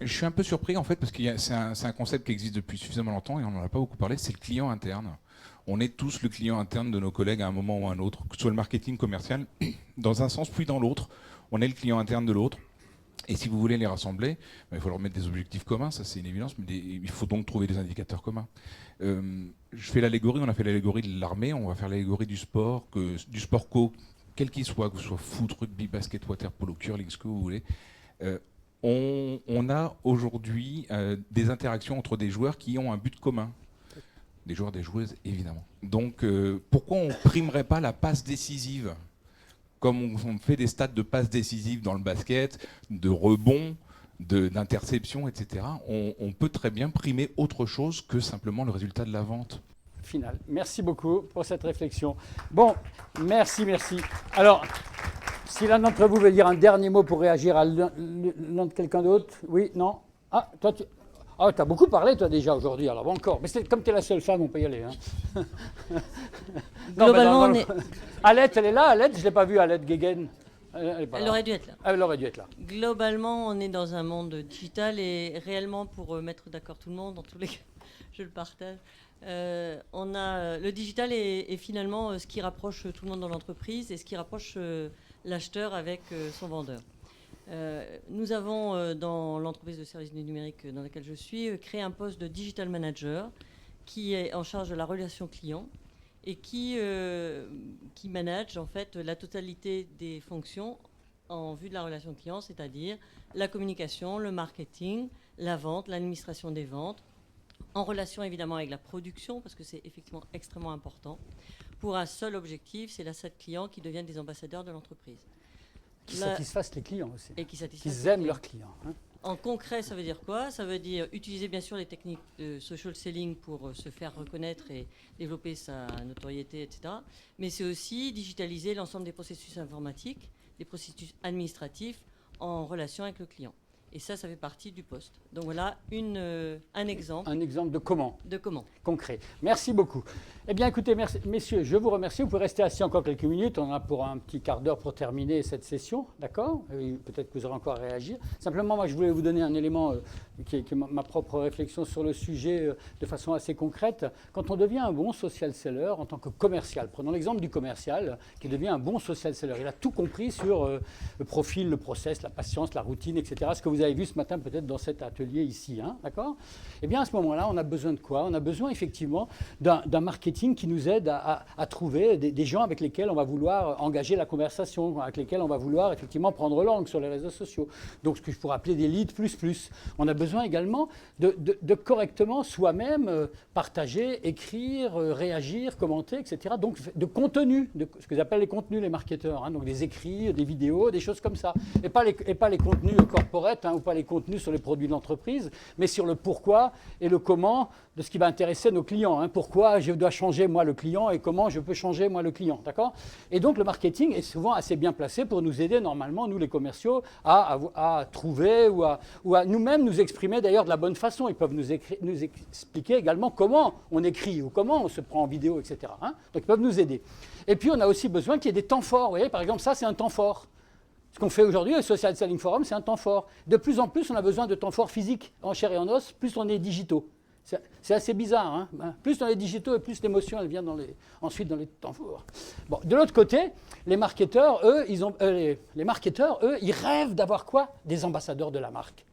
Je suis un peu surpris en fait, parce que c'est un concept qui existe depuis suffisamment longtemps et on n'en a pas beaucoup parlé, c'est le client interne. On est tous le client interne de nos collègues à un moment ou à un autre, que ce soit le marketing commercial, dans un sens puis dans l'autre. On est le client interne de l'autre. Et si vous voulez les rassembler, il faut leur mettre des objectifs communs, ça c'est une évidence, mais il faut donc trouver des indicateurs communs. Je fais l'allégorie, on a fait l'allégorie de l'armée, on va faire l'allégorie du sport, du sport co, quel qu'il soit, que ce soit foot, rugby, basket, water polo, curling, ce que vous voulez. On a aujourd'hui des interactions entre des joueurs qui ont un but commun. Des joueurs, des joueuses, évidemment. Donc pourquoi on ne primerait pas la passe décisive ? Comme on fait des stats de passes décisives dans le basket, de rebonds, d'interceptions, etc., on peut très bien primer autre chose que simplement le résultat de la vente. Final. Merci beaucoup pour cette réflexion. Bon, merci. Alors, si l'un d'entre vous veut dire un dernier mot pour réagir à l'un de quelqu'un d'autre, oui, non ? Ah, toi, tu as beaucoup parlé, toi, déjà, aujourd'hui, alors encore. Mais comme tu es la seule femme, on peut y aller. Hein. Globalement, on est... Alette, elle est là, Alette, je ne l'ai pas vue, Alette Guéguen. Elle aurait dû être là. Elle aurait dû être là. Globalement, on est dans un monde digital et réellement, pour mettre d'accord tout le monde, dans tous les cas, je le partage, on a, le digital est finalement ce qui rapproche tout le monde dans l'entreprise et ce qui rapproche l'acheteur avec son vendeur. Nous avons, dans l'entreprise de services du numérique dans laquelle je suis, créé un poste de digital manager qui est en charge de la relation client et qui manage en fait la totalité des fonctions en vue de la relation client, c'est-à-dire la communication, le marketing, la vente, l'administration des ventes, en relation évidemment avec la production, parce que c'est effectivement extrêmement important, pour un seul objectif, c'est l'achat client qui deviennent des ambassadeurs de l'entreprise. Qui satisfassent les clients aussi. Et qui aiment leurs clients. Hein. En concret, ça veut dire quoi? Ça veut dire utiliser bien sûr les techniques de social selling pour se faire reconnaître et développer sa notoriété, etc. Mais c'est aussi digitaliser l'ensemble des processus informatiques, des processus administratifs en relation avec le client. Et ça fait partie du poste. Donc voilà un exemple. Un exemple de comment. De comment. Concret. Merci beaucoup. Eh bien, écoutez, merci, messieurs, je vous remercie. Vous pouvez rester assis encore quelques minutes. On a pour un petit quart d'heure pour terminer cette session. D'accord? Peut-être que vous aurez encore à réagir. Simplement, moi, je voulais vous donner un élément qui est ma propre réflexion sur le sujet de façon assez concrète. Quand on devient un bon social seller en tant que commercial, prenons l'exemple du commercial qui devient un bon social seller. Il a tout compris sur le profil, le process, la patience, la routine, etc. Ce que vous avez vu ce matin peut-être dans cet atelier ici, hein, d'accord? Eh bien à ce moment-là, on a besoin de quoi? On a besoin effectivement d'un marketing qui nous aide à trouver des gens avec lesquels on va vouloir engager la conversation, avec lesquels on va vouloir effectivement prendre langue sur les réseaux sociaux. Donc ce que je pourrais appeler des leads plus. On a besoin également de correctement soi-même partager, écrire, réagir, commenter, etc. Donc de contenu, de ce que j'appelle les contenus, les marketeurs, hein, donc des écrits, des vidéos, des choses comme ça. Et pas les contenus corporate, hein, ou pas les contenus sur les produits de l'entreprise, mais sur le pourquoi et le comment de ce qui va intéresser nos clients. Hein. Pourquoi je dois changer moi le client et comment je peux changer moi le client. D'accord? Et donc le marketing est souvent assez bien placé pour nous aider normalement, nous les commerciaux, à trouver ou à nous-mêmes nous exprimer d'ailleurs de la bonne façon. Ils peuvent nous expliquer également comment on écrit ou comment on se prend en vidéo, etc. Hein. Donc ils peuvent nous aider. Et puis on a aussi besoin qu'il y ait des temps forts. Vous voyez, par exemple, ça c'est un temps fort. Ce qu'on fait aujourd'hui, le Social Selling Forum, c'est un temps fort. De plus en plus, on a besoin de temps forts physiques, en chair et en os, plus on est digitaux. C'est assez bizarre. Hein. Plus on est digitaux et plus l'émotion, elle vient ensuite dans les temps forts. Bon, de l'autre côté, les marketeurs, eux, ils rêvent d'avoir quoi? Des ambassadeurs de la marque.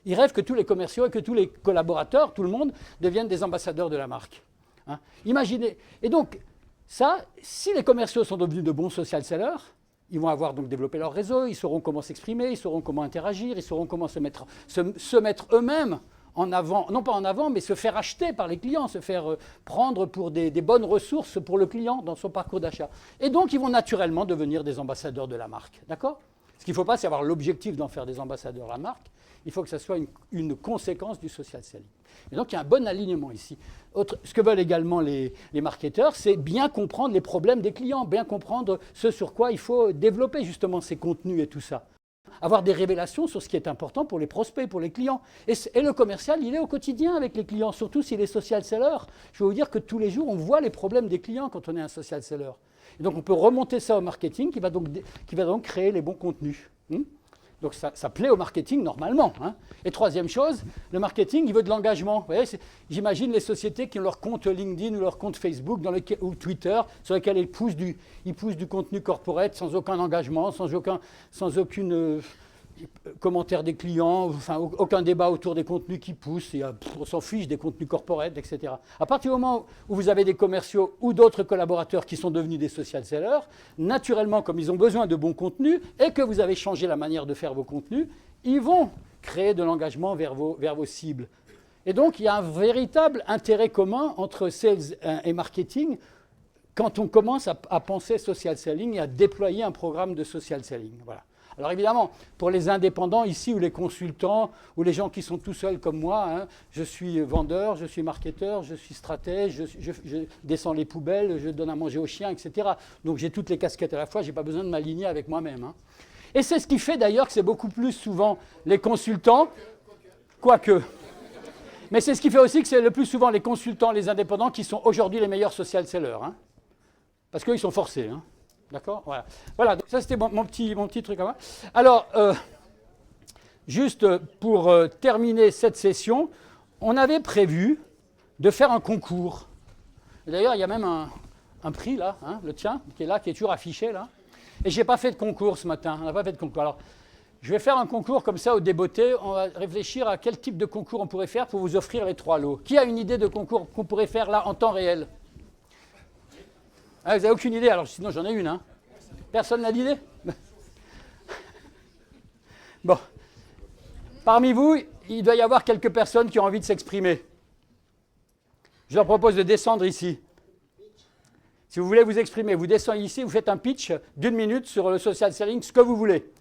Ils rêvent que tous les commerciaux et que tous les collaborateurs, tout le monde, deviennent des ambassadeurs de la marque. Hein. Imaginez. Et donc, ça, si les commerciaux sont devenus de bons social sellers, ils vont avoir donc développé leur réseau, ils sauront comment s'exprimer, ils sauront comment interagir, ils sauront comment se mettre eux-mêmes en avant, non pas en avant, mais se faire acheter par les clients, se faire prendre pour des bonnes ressources pour le client dans son parcours d'achat. Et donc, ils vont naturellement devenir des ambassadeurs de la marque. D'accord? Ce qu'il ne faut pas, c'est avoir l'objectif d'en faire des ambassadeurs de la marque. Il faut que ça soit une conséquence du social selling. Et donc, il y a un bon alignement ici. Ce que veulent également les marketeurs, c'est bien comprendre les problèmes des clients, bien comprendre ce sur quoi il faut développer justement ces contenus et tout ça. Avoir des révélations sur ce qui est important pour les prospects, pour les clients. Et le commercial, il est au quotidien avec les clients, surtout s'il est social seller. Je vais vous dire que tous les jours, on voit les problèmes des clients quand on est un social seller. Et donc, on peut remonter ça au marketing qui va donc créer les bons contenus. Donc ça plaît au marketing normalement. Hein. Et troisième chose, le marketing, il veut de l'engagement. Vous voyez, j'imagine les sociétés qui ont leur compte LinkedIn ou leur compte Facebook ou Twitter, sur lesquels ils poussent du contenu corporate sans aucun engagement, sans aucune commentaire des clients, enfin aucun débat autour des contenus qui poussent. On s'en fiche des contenus corporate, etc. À partir du moment où vous avez des commerciaux ou d'autres collaborateurs qui sont devenus des social sellers, naturellement, comme ils ont besoin de bons contenus et que vous avez changé la manière de faire vos contenus, ils vont créer de l'engagement vers vos cibles. Et donc, il y a un véritable intérêt commun entre sales et marketing quand on commence à penser social selling et à déployer un programme de social selling. Voilà. Alors évidemment, pour les indépendants ici, ou les consultants, ou les gens qui sont tout seuls comme moi, hein, je suis vendeur, je suis marketeur, je suis stratège, je descends les poubelles, je donne à manger aux chiens, etc. Donc j'ai toutes les casquettes à la fois, je n'ai pas besoin de m'aligner avec moi-même. Hein. Et c'est ce qui fait d'ailleurs que c'est beaucoup plus souvent les consultants, quoique. Mais c'est ce qui fait aussi que c'est le plus souvent les consultants, les indépendants, qui sont aujourd'hui les meilleurs social sellers. Hein, parce qu'ils sont forcés. Hein. D'accord? Voilà, donc ça c'était mon petit truc à moi. Alors, juste pour terminer cette session, on avait prévu de faire un concours. D'ailleurs, il y a même un prix là, hein, le tien, qui est là, qui est toujours affiché là. Et je n'ai pas fait de concours ce matin, on n'a pas fait de concours. Alors, je vais faire un concours comme ça au débeauté. On va réfléchir à quel type de concours on pourrait faire pour vous offrir les 3 lots. Qui a une idée de concours qu'on pourrait faire là en temps réel? Ah, vous n'avez aucune idée? Alors sinon j'en ai une. Hein. Personne n'a d'idée? Bon. Parmi vous, il doit y avoir quelques personnes qui ont envie de s'exprimer. Je leur propose de descendre ici. Si vous voulez vous exprimer, vous descendez ici, vous faites un pitch d'1 minute sur le social selling, ce que vous voulez.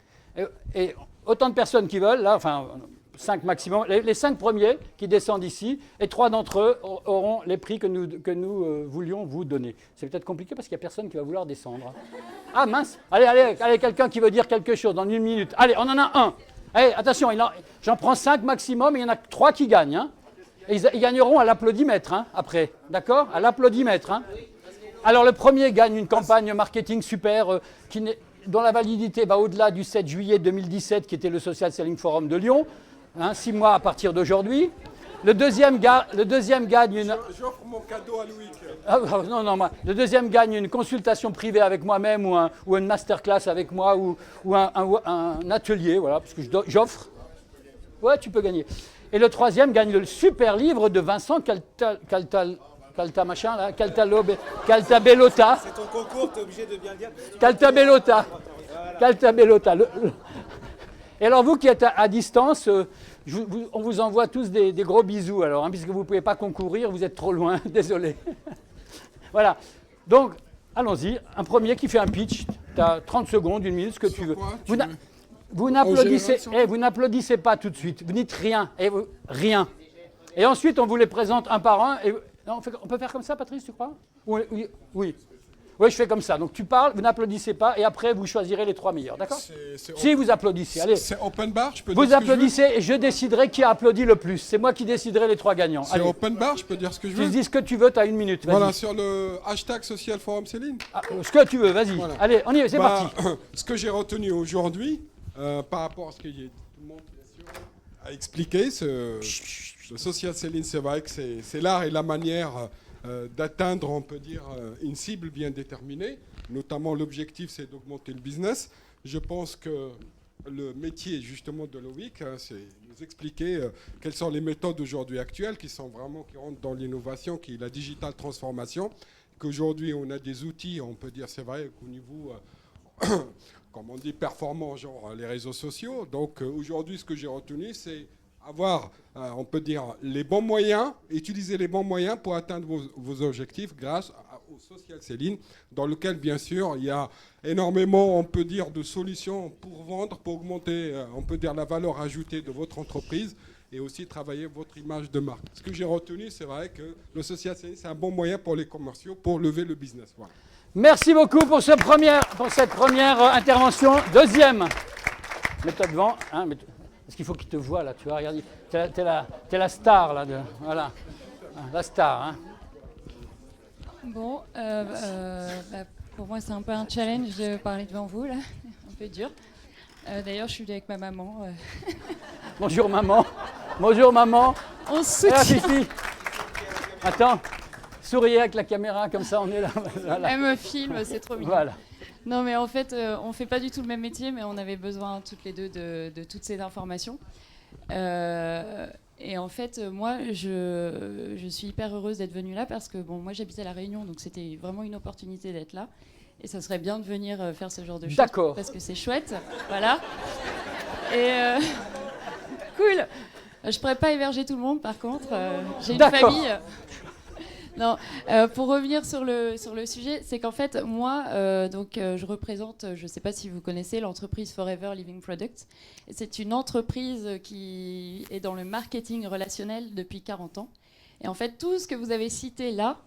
Et autant de personnes qui veulent, là, enfin 5 maximum, les 5 premiers qui descendent ici, et 3 d'entre eux auront les prix que nous voulions vous donner. C'est peut-être compliqué parce qu'il n'y a personne qui va vouloir descendre. Ah mince, allez, quelqu'un qui veut dire quelque chose dans 1 minute. Allez, on en a un. Allez, attention, j'en prends 5 maximum, et il y en a 3 qui gagnent. Hein. Et ils gagneront à l'applaudimètre, hein, après. D'accord? À l'applaudimètre. Hein. Alors, le premier gagne une campagne marketing super dont la validité va au-delà du 7 juillet 2017, qui était le Social Selling Forum de Lyon, 6 mois à partir d'aujourd'hui. Le deuxième gagne une... J'offre mon cadeau à Louis. Le deuxième gagne une consultation privée avec moi-même ou une masterclass avec moi ou un atelier, voilà, parce que j'offre. Ouais, tu peux gagner. Et le troisième gagne le super livre de Vincent Caltabellota. C'est ton concours, tu es obligé de bien le dire. Caltabellota. Et alors vous qui êtes à distance, on vous envoie tous des gros bisous alors, hein, puisque vous ne pouvez pas concourir, vous êtes trop loin, désolé. Voilà, donc allons-y, un premier qui fait un pitch, tu as 30 secondes, 1 minute, ce que tu veux. Vous n'applaudissez pas tout de suite, vous dites rien, rien. Et ensuite on vous les présente un par un. Non, on peut faire comme ça, Patrice, tu crois? Oui. Oui, je fais comme ça. Donc tu parles, vous n'applaudissez pas, et après vous choisirez les 3 meilleurs, d'accord? Si vous applaudissez, allez. C'est open bar, je peux dire vous applaudissez et je déciderai qui a applaudi le plus. C'est moi qui déciderai les 3 gagnants. C'est open bar, je peux dire ce que je veux. Tu dis ce que tu veux, tu as 1 minute. Voilà, sur le hashtag Social Forum Céline. Ce que tu veux, vas-y. Voilà. Allez, on y va, c'est parti. Ce que j'ai retenu aujourd'hui, par rapport à ce que tout le monde a expliqué, le Social Selling, c'est vrai que c'est l'art et la manière d'atteindre, on peut dire, une cible bien déterminée. Notamment, l'objectif, c'est d'augmenter le business. Je pense que le métier, justement, de Loïc, c'est nous expliquer quelles sont les méthodes aujourd'hui actuelles qui rentrent dans l'innovation, qui est la digital transformation. Qu'aujourd'hui, on a des outils, on peut dire, c'est vrai, qu'au niveau... comme on dit, performant, genre les réseaux sociaux. Donc aujourd'hui, ce que j'ai retenu, c'est avoir, on peut dire, les bons moyens, utiliser les bons moyens pour atteindre vos objectifs grâce au social selling, dans lequel, bien sûr, il y a énormément, on peut dire, de solutions pour vendre, pour augmenter, on peut dire, la valeur ajoutée de votre entreprise et aussi travailler votre image de marque. Ce que j'ai retenu, c'est vrai que le social selling, c'est un bon moyen pour les commerciaux pour lever le business. Voilà. Merci beaucoup pour cette première intervention. Deuxième. Mets-toi devant. Hein, parce qu'il faut qu'il te voie là, tu vois. Regarde, t'es la star là. Voilà. La star. Hein. Bon, pour moi c'est un peu un challenge de parler devant vous là. Un peu dur. D'ailleurs, je suis avec ma maman. Bonjour maman. Bonjour maman. On se soutient. Attends. Souriez avec la caméra, comme ça on est là. Elle me filme, c'est trop mignon. Voilà. Non mais en fait, on ne fait pas du tout le même métier, mais on avait besoin toutes les deux de toutes ces informations. Et en fait, moi, je suis hyper heureuse d'être venue là parce que bon, moi j'habite à La Réunion, donc c'était vraiment une opportunité d'être là. Et ça serait bien de venir faire ce genre de choses. D'accord. Parce que c'est chouette, voilà. Et cool. Je pourrais pas héberger tout le monde, par contre. J'ai une famille. Non, pour revenir sur le sujet, c'est qu'en fait, moi, je représente, je ne sais pas si vous connaissez, l'entreprise Forever Living Products. C'est une entreprise qui est dans le marketing relationnel depuis 40 ans. Et en fait, tout ce que vous avez cité là,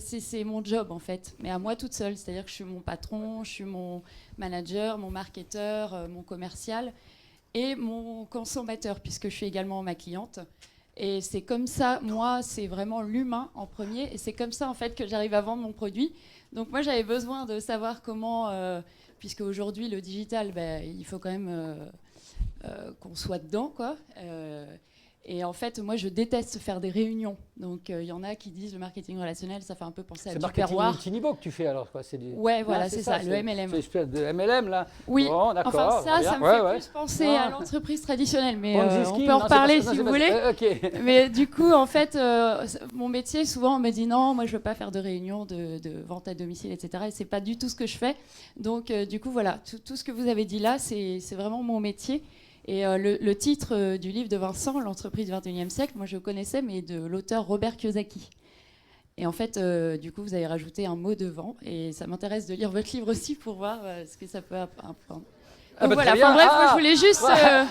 c'est mon job, en fait. Mais à moi toute seule. C'est-à-dire que je suis mon patron, je suis mon manager, mon marketeur, mon commercial et mon consommateur, puisque je suis également ma cliente. Et c'est comme ça, moi, c'est vraiment l'humain en premier. Et c'est comme ça, en fait, que j'arrive à vendre mon produit. Donc moi, j'avais besoin de savoir comment, puisque aujourd'hui, le digital, il faut quand même qu'on soit dedans, quoi. Et en fait, moi, je déteste faire des réunions. Donc, il y en a qui disent le marketing relationnel, ça fait un peu penser à du marketing terroir. multiniveau que tu fais alors, quoi. Ouais, voilà, c'est ça, le MLM. C'est une espèce de MLM, là. Oui, bon, d'accord. Enfin ça me fait plus penser à l'entreprise traditionnelle, mais on peut en reparler si vous voulez. Okay. Mais du coup, en fait, mon métier, souvent, on me dit non, moi, je veux pas faire de réunions, de vente à domicile, etc. Et c'est pas du tout ce que je fais. Donc, du coup, voilà, tout ce que vous avez dit là, c'est vraiment mon métier. Et le titre du livre de Vincent, L'entreprise du 21e siècle, moi, je connaissais, mais de l'auteur Robert Kiyosaki. Et en fait, du coup, vous avez rajouté un mot devant. Et ça m'intéresse de lire votre livre aussi pour voir ce que ça peut apprendre. Donc voilà, enfin bref, moi je voulais juste.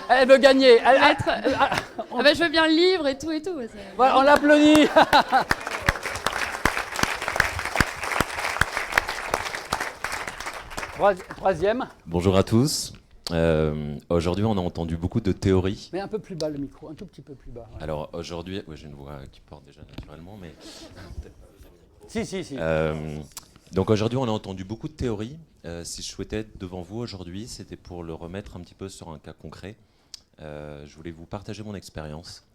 Elle veut gagner. Je veux bien le livre et tout et tout. Ouais, on l'applaudit. Troisième. Bonjour à tous. Aujourd'hui, on a entendu beaucoup de théories. Mais un peu plus bas le micro, un tout petit peu plus bas. Ouais. Alors aujourd'hui, j'ai une voix qui porte déjà naturellement, mais. Si. Donc aujourd'hui, on a entendu beaucoup de théories. Si je souhaitais être devant vous aujourd'hui, c'était pour le remettre un petit peu sur un cas concret. Je voulais vous partager mon expérience.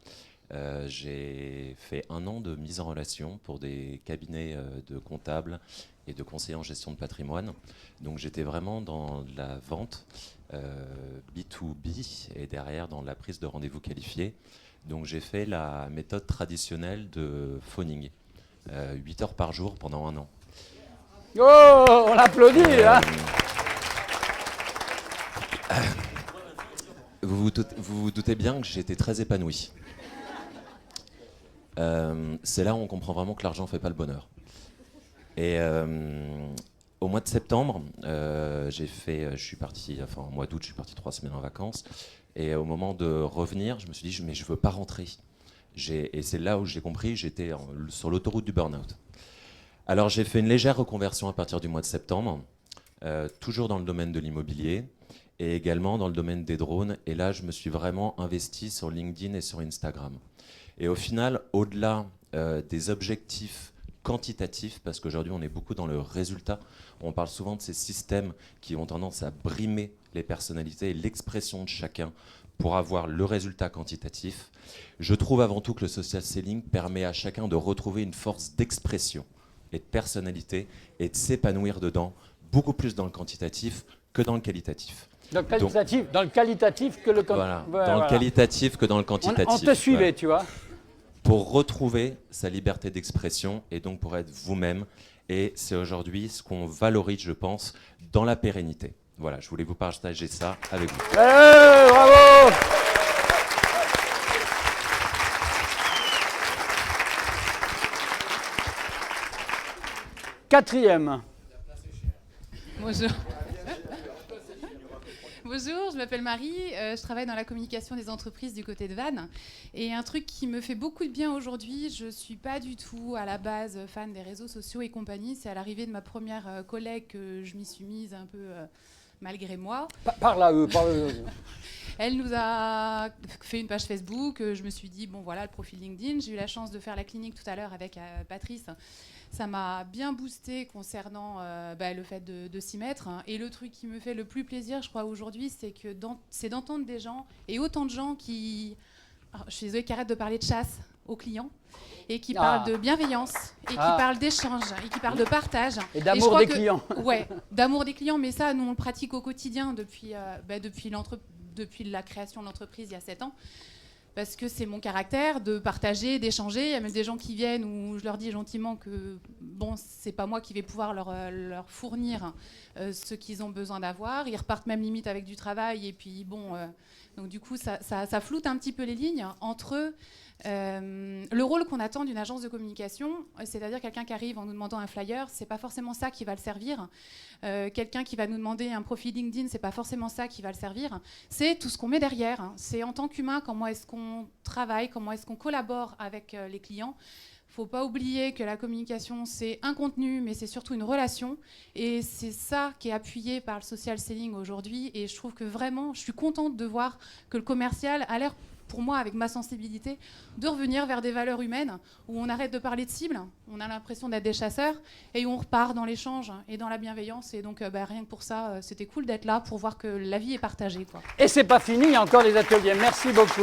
J'ai fait 1 an de mise en relation pour des cabinets de comptables et de conseillers en gestion de patrimoine. Donc j'étais vraiment dans la vente B2B et derrière dans la prise de rendez-vous qualifiés. Donc j'ai fait la méthode traditionnelle de phoning, 8 heures par jour pendant 1 an. Oh, on l'applaudit hein. Vous vous doutez bien que j'étais très épanoui. C'est là où on comprend vraiment que l'argent ne fait pas le bonheur. Et au mois de septembre, je suis parti, au mois d'août, je suis parti 3 semaines en vacances. Et au moment de revenir, je me suis dit, mais je ne veux pas rentrer. Et c'est là où j'ai compris, j'étais sur l'autoroute du burn-out. Alors j'ai fait une légère reconversion à partir du mois de septembre, toujours dans le domaine de l'immobilier et également dans le domaine des drones. Et là, je me suis vraiment investi sur LinkedIn et sur Instagram. Et au final, au-delà des objectifs quantitatifs, parce qu'aujourd'hui on est beaucoup dans le résultat, on parle souvent de ces systèmes qui ont tendance à brimer les personnalités et l'expression de chacun pour avoir le résultat quantitatif. Je trouve avant tout que le social selling permet à chacun de retrouver une force d'expression et de personnalité et de s'épanouir dedans, beaucoup plus dans le quantitatif que dans le qualitatif. Dans le qualitatif que le quantitatif. Voilà, dans le qualitatif que dans le quantitatif. On te suivait, tu vois. Pour retrouver sa liberté d'expression et donc pour être vous-même. Et c'est aujourd'hui ce qu'on valorise, je pense, dans la pérennité. Voilà, je voulais vous partager ça avec vous. Bravo! Quatrième. Bonjour. Bonjour, je m'appelle Marie, je travaille dans la communication des entreprises du côté de Vannes. Et un truc qui me fait beaucoup de bien aujourd'hui, je ne suis pas du tout à la base fan des réseaux sociaux et compagnie. C'est à l'arrivée de ma première collègue que je m'y suis mise un peu malgré moi. Parle à eux. Elle nous a fait une page Facebook, je me suis dit, bon voilà, le profil LinkedIn. J'ai eu la chance de faire la clinique tout à l'heure avec Patrice. Ça m'a bien boosté concernant le fait de s'y mettre. Et le truc qui me fait le plus plaisir, je crois, aujourd'hui, c'est d'entendre des gens, et autant de gens qui... Alors, je suis désolée, qui arrêtent de parler de chasse aux clients, et qui parlent de bienveillance, et qui parlent d'échange, et qui parlent de partage. Et d'amour des clients. Ouais, d'amour des clients, mais ça, nous, on le pratique au quotidien depuis la création de l'entreprise il y a 7 ans. Parce que c'est mon caractère de partager, d'échanger. Il y a même des gens qui viennent où je leur dis gentiment que bon, c'est pas moi qui vais pouvoir leur fournir ce qu'ils ont besoin d'avoir. Ils repartent même limite avec du travail. Et puis bon, donc du coup, ça floute un petit peu les lignes entre le rôle qu'on attend d'une agence de communication, c'est-à-dire quelqu'un qui arrive en nous demandant un flyer, c'est pas forcément ça qui va le servir. Quelqu'un qui va nous demander un profil LinkedIn, c'est pas forcément ça qui va le servir. C'est tout ce qu'on met derrière. C'est en tant qu'humain, comment est-ce qu'on travaille, comment est-ce qu'on collabore avec les clients. Faut pas oublier que la communication, c'est un contenu, mais c'est surtout une relation. Et c'est ça qui est appuyé par le social selling aujourd'hui. Et je trouve que vraiment, je suis contente de voir que le commercial a l'air, pour moi, avec ma sensibilité, de revenir vers des valeurs humaines où on arrête de parler de cibles, on a l'impression d'être des chasseurs et où on repart dans l'échange et dans la bienveillance. Et donc, rien que pour ça, c'était cool d'être là pour voir que la vie est partagée, quoi. Et c'est pas fini, il y a encore des ateliers. Merci beaucoup.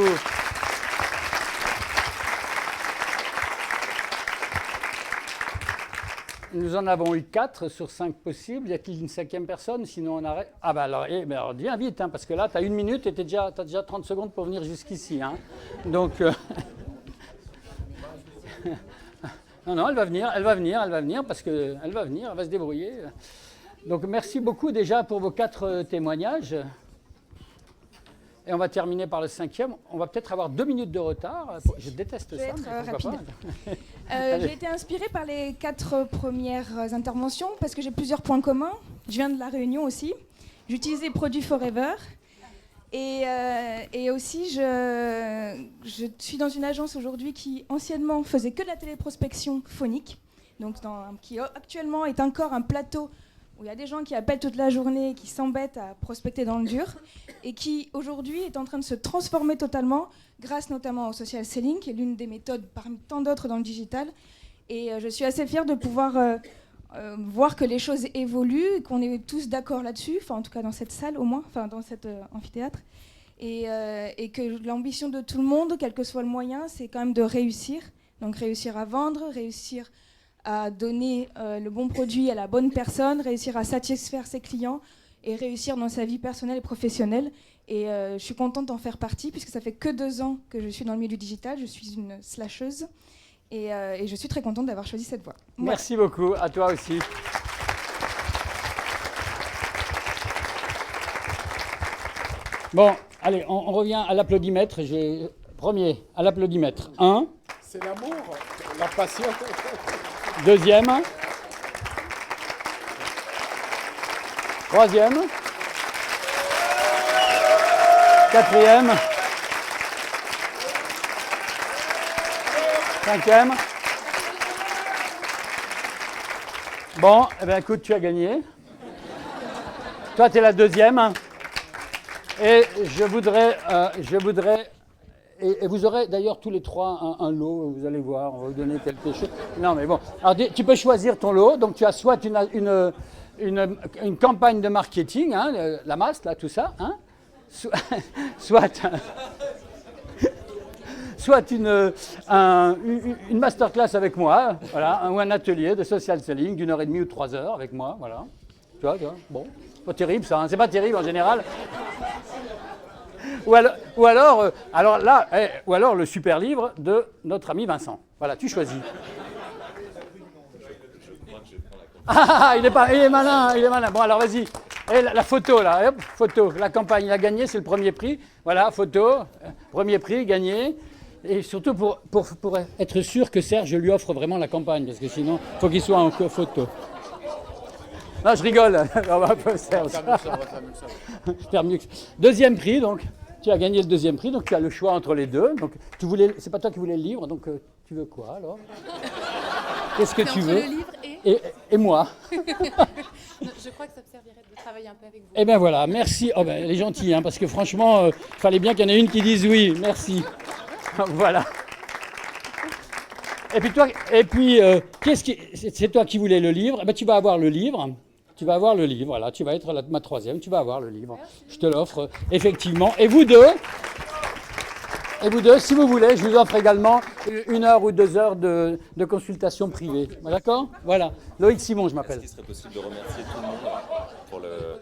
Nous en avons eu 4 sur 5 possibles. Y a-t-il une 5e personne? Sinon, on arrête. Ah, bah alors, alors viens vite, hein, parce que là, tu as 1 minute et tu as déjà 30 secondes pour venir jusqu'ici. Hein. Donc. Non, elle va venir, parce qu'elle va venir, elle va se débrouiller. Donc, merci beaucoup déjà pour vos 4 témoignages. Et on va terminer par le 5e. On va peut-être avoir 2 minutes de retard. Je déteste ça. Mais pourquoi pas. J'ai été inspirée par les 4 premières interventions parce que j'ai plusieurs points communs. Je viens de La Réunion aussi. J'utilise les produits Forever. Et aussi, je suis dans une agence aujourd'hui qui anciennement faisait que de la téléprospection phonique. Donc qui actuellement est encore un plateau où il y a des gens qui appellent toute la journée, qui s'embêtent à prospecter dans le dur, et qui aujourd'hui est en train de se transformer totalement, grâce notamment au social selling, qui est l'une des méthodes parmi tant d'autres dans le digital. Et je suis assez fière de pouvoir voir que les choses évoluent, et qu'on est tous d'accord là-dessus, enfin en tout cas dans cette salle au moins, enfin dans cet amphithéâtre, et que l'ambition de tout le monde, quel que soit le moyen, c'est quand même de réussir. Donc réussir à vendre, réussir à donner le bon produit à la bonne personne, réussir à satisfaire ses clients et réussir dans sa vie personnelle et professionnelle. Et je suis contente d'en faire partie puisque ça fait que 2 ans que je suis dans le milieu du digital. Je suis une slasheuse et je suis très contente d'avoir choisi cette voie. Voilà. Merci beaucoup, à toi aussi. Bon, allez, on revient à l'applaudimètre. Premier, à l'applaudimètre. 1. C'est l'amour, la passion. 2e. 3e. 4e. 5e. Bon, eh bien, écoute, tu as gagné. Toi, tu es la 2e. Et je voudrais et vous aurez d'ailleurs tous les 3 un lot, vous allez voir, on va vous donner quelque chose. Non mais bon, alors tu peux choisir ton lot, donc tu as soit une campagne de marketing, hein, la masse, là, tout ça, hein, soit une masterclass avec moi, voilà, ou un atelier de social selling d'1h30 ou 3 heures avec moi, voilà. Tu vois, bon, c'est pas terrible ça, hein, c'est pas terrible en général. Ou alors le super livre de notre ami Vincent. Voilà, tu choisis. Ah, il est malin. Bon, alors vas-y. Et la photo, là, hop, photo. La campagne, il a gagné, c'est le premier prix. Voilà, photo, premier prix, gagné. Et surtout pour être sûr que Serge lui offre vraiment la campagne, parce que sinon, il faut qu'il soit en photo. Non, je rigole. On va pas Serge. Deuxième prix, donc. Tu as gagné le 2e prix, donc tu as le choix entre les deux. Donc, c'est pas toi qui voulais le livre, donc tu veux quoi alors? Qu'est-ce que tu veux? Le livre et moi. Je crois que ça me servirait de travailler un peu avec vous. Eh bien voilà, merci. Oh ben, elle est gentille, hein, parce que franchement, il fallait bien qu'il y en ait une qui dise oui. Merci. Voilà. Et puis, c'est toi qui voulais le livre. Eh ben, tu vas avoir le livre. Voilà, tu vas être ma 3e, tu vas avoir le livre. Je te l'offre, effectivement. Et vous deux, si vous voulez, je vous offre également 1 heure ou 2 heures de consultation privée. D'accord? Voilà. Loïc Simon, je m'appelle. Est-ce qu'il serait possible de remercier tout le monde pour le...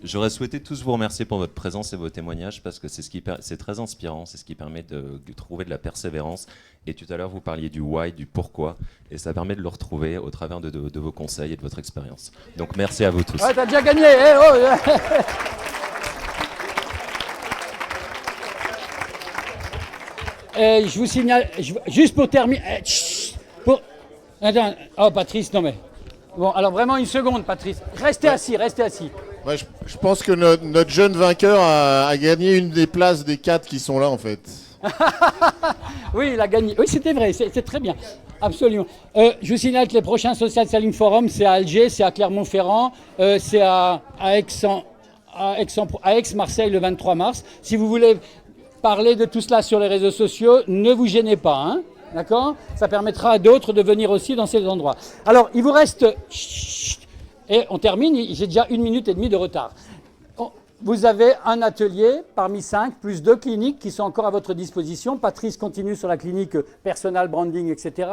J'aurais souhaité tous vous remercier pour votre présence et vos témoignages parce que c'est très inspirant, c'est ce qui permet de trouver de la persévérance. Et tout à l'heure, vous parliez du why, du pourquoi, et ça permet de le retrouver au travers de vos conseils et de votre expérience. Donc merci à vous tous. Ouais, t'as déjà gagné. Je vous signale, juste pour terminer. Attends, oh Patrice, non mais. Bon, alors vraiment une seconde, Patrice. Restez assis. Ouais, je pense que notre jeune vainqueur a gagné une des places des 4 qui sont là en fait. Oui, il a gagné. Oui, c'était vrai, c'est très bien. Absolument. Je vous signale que les prochains Social Selling Forum, c'est à Alger, c'est à Clermont-Ferrand, c'est à Aix-Marseille le 23 mars. Si vous voulez parler de tout cela sur les réseaux sociaux, ne vous gênez pas, hein, d'accord? Ça permettra à d'autres de venir aussi dans ces endroits. Alors, il vous reste... Et on termine, j'ai déjà 1 minute et demie de retard. vous avez un atelier parmi 5, plus 2 cliniques qui sont encore à votre disposition. Patrice continue sur la clinique Personal Branding, etc.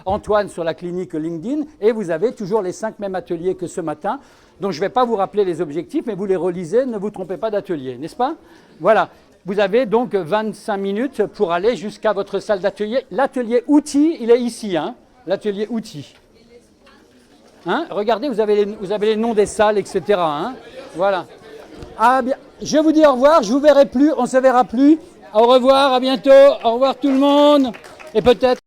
Antoine sur la clinique LinkedIn. Et vous avez toujours les 5 mêmes ateliers que ce matin. Donc je ne vais pas vous rappeler les objectifs, mais vous les relisez, ne vous trompez pas d'atelier, n'est-ce pas? Voilà. Vous avez donc 25 minutes pour aller jusqu'à votre salle d'atelier. L'atelier outils, il est ici, hein, l'atelier outils. Hein, regardez, vous avez les noms des salles, etc. Hein, voilà. Ah, bien. Je vous dis au revoir, je vous verrai plus, on ne se verra plus. Au revoir, à bientôt, au revoir tout le monde. Et peut-être...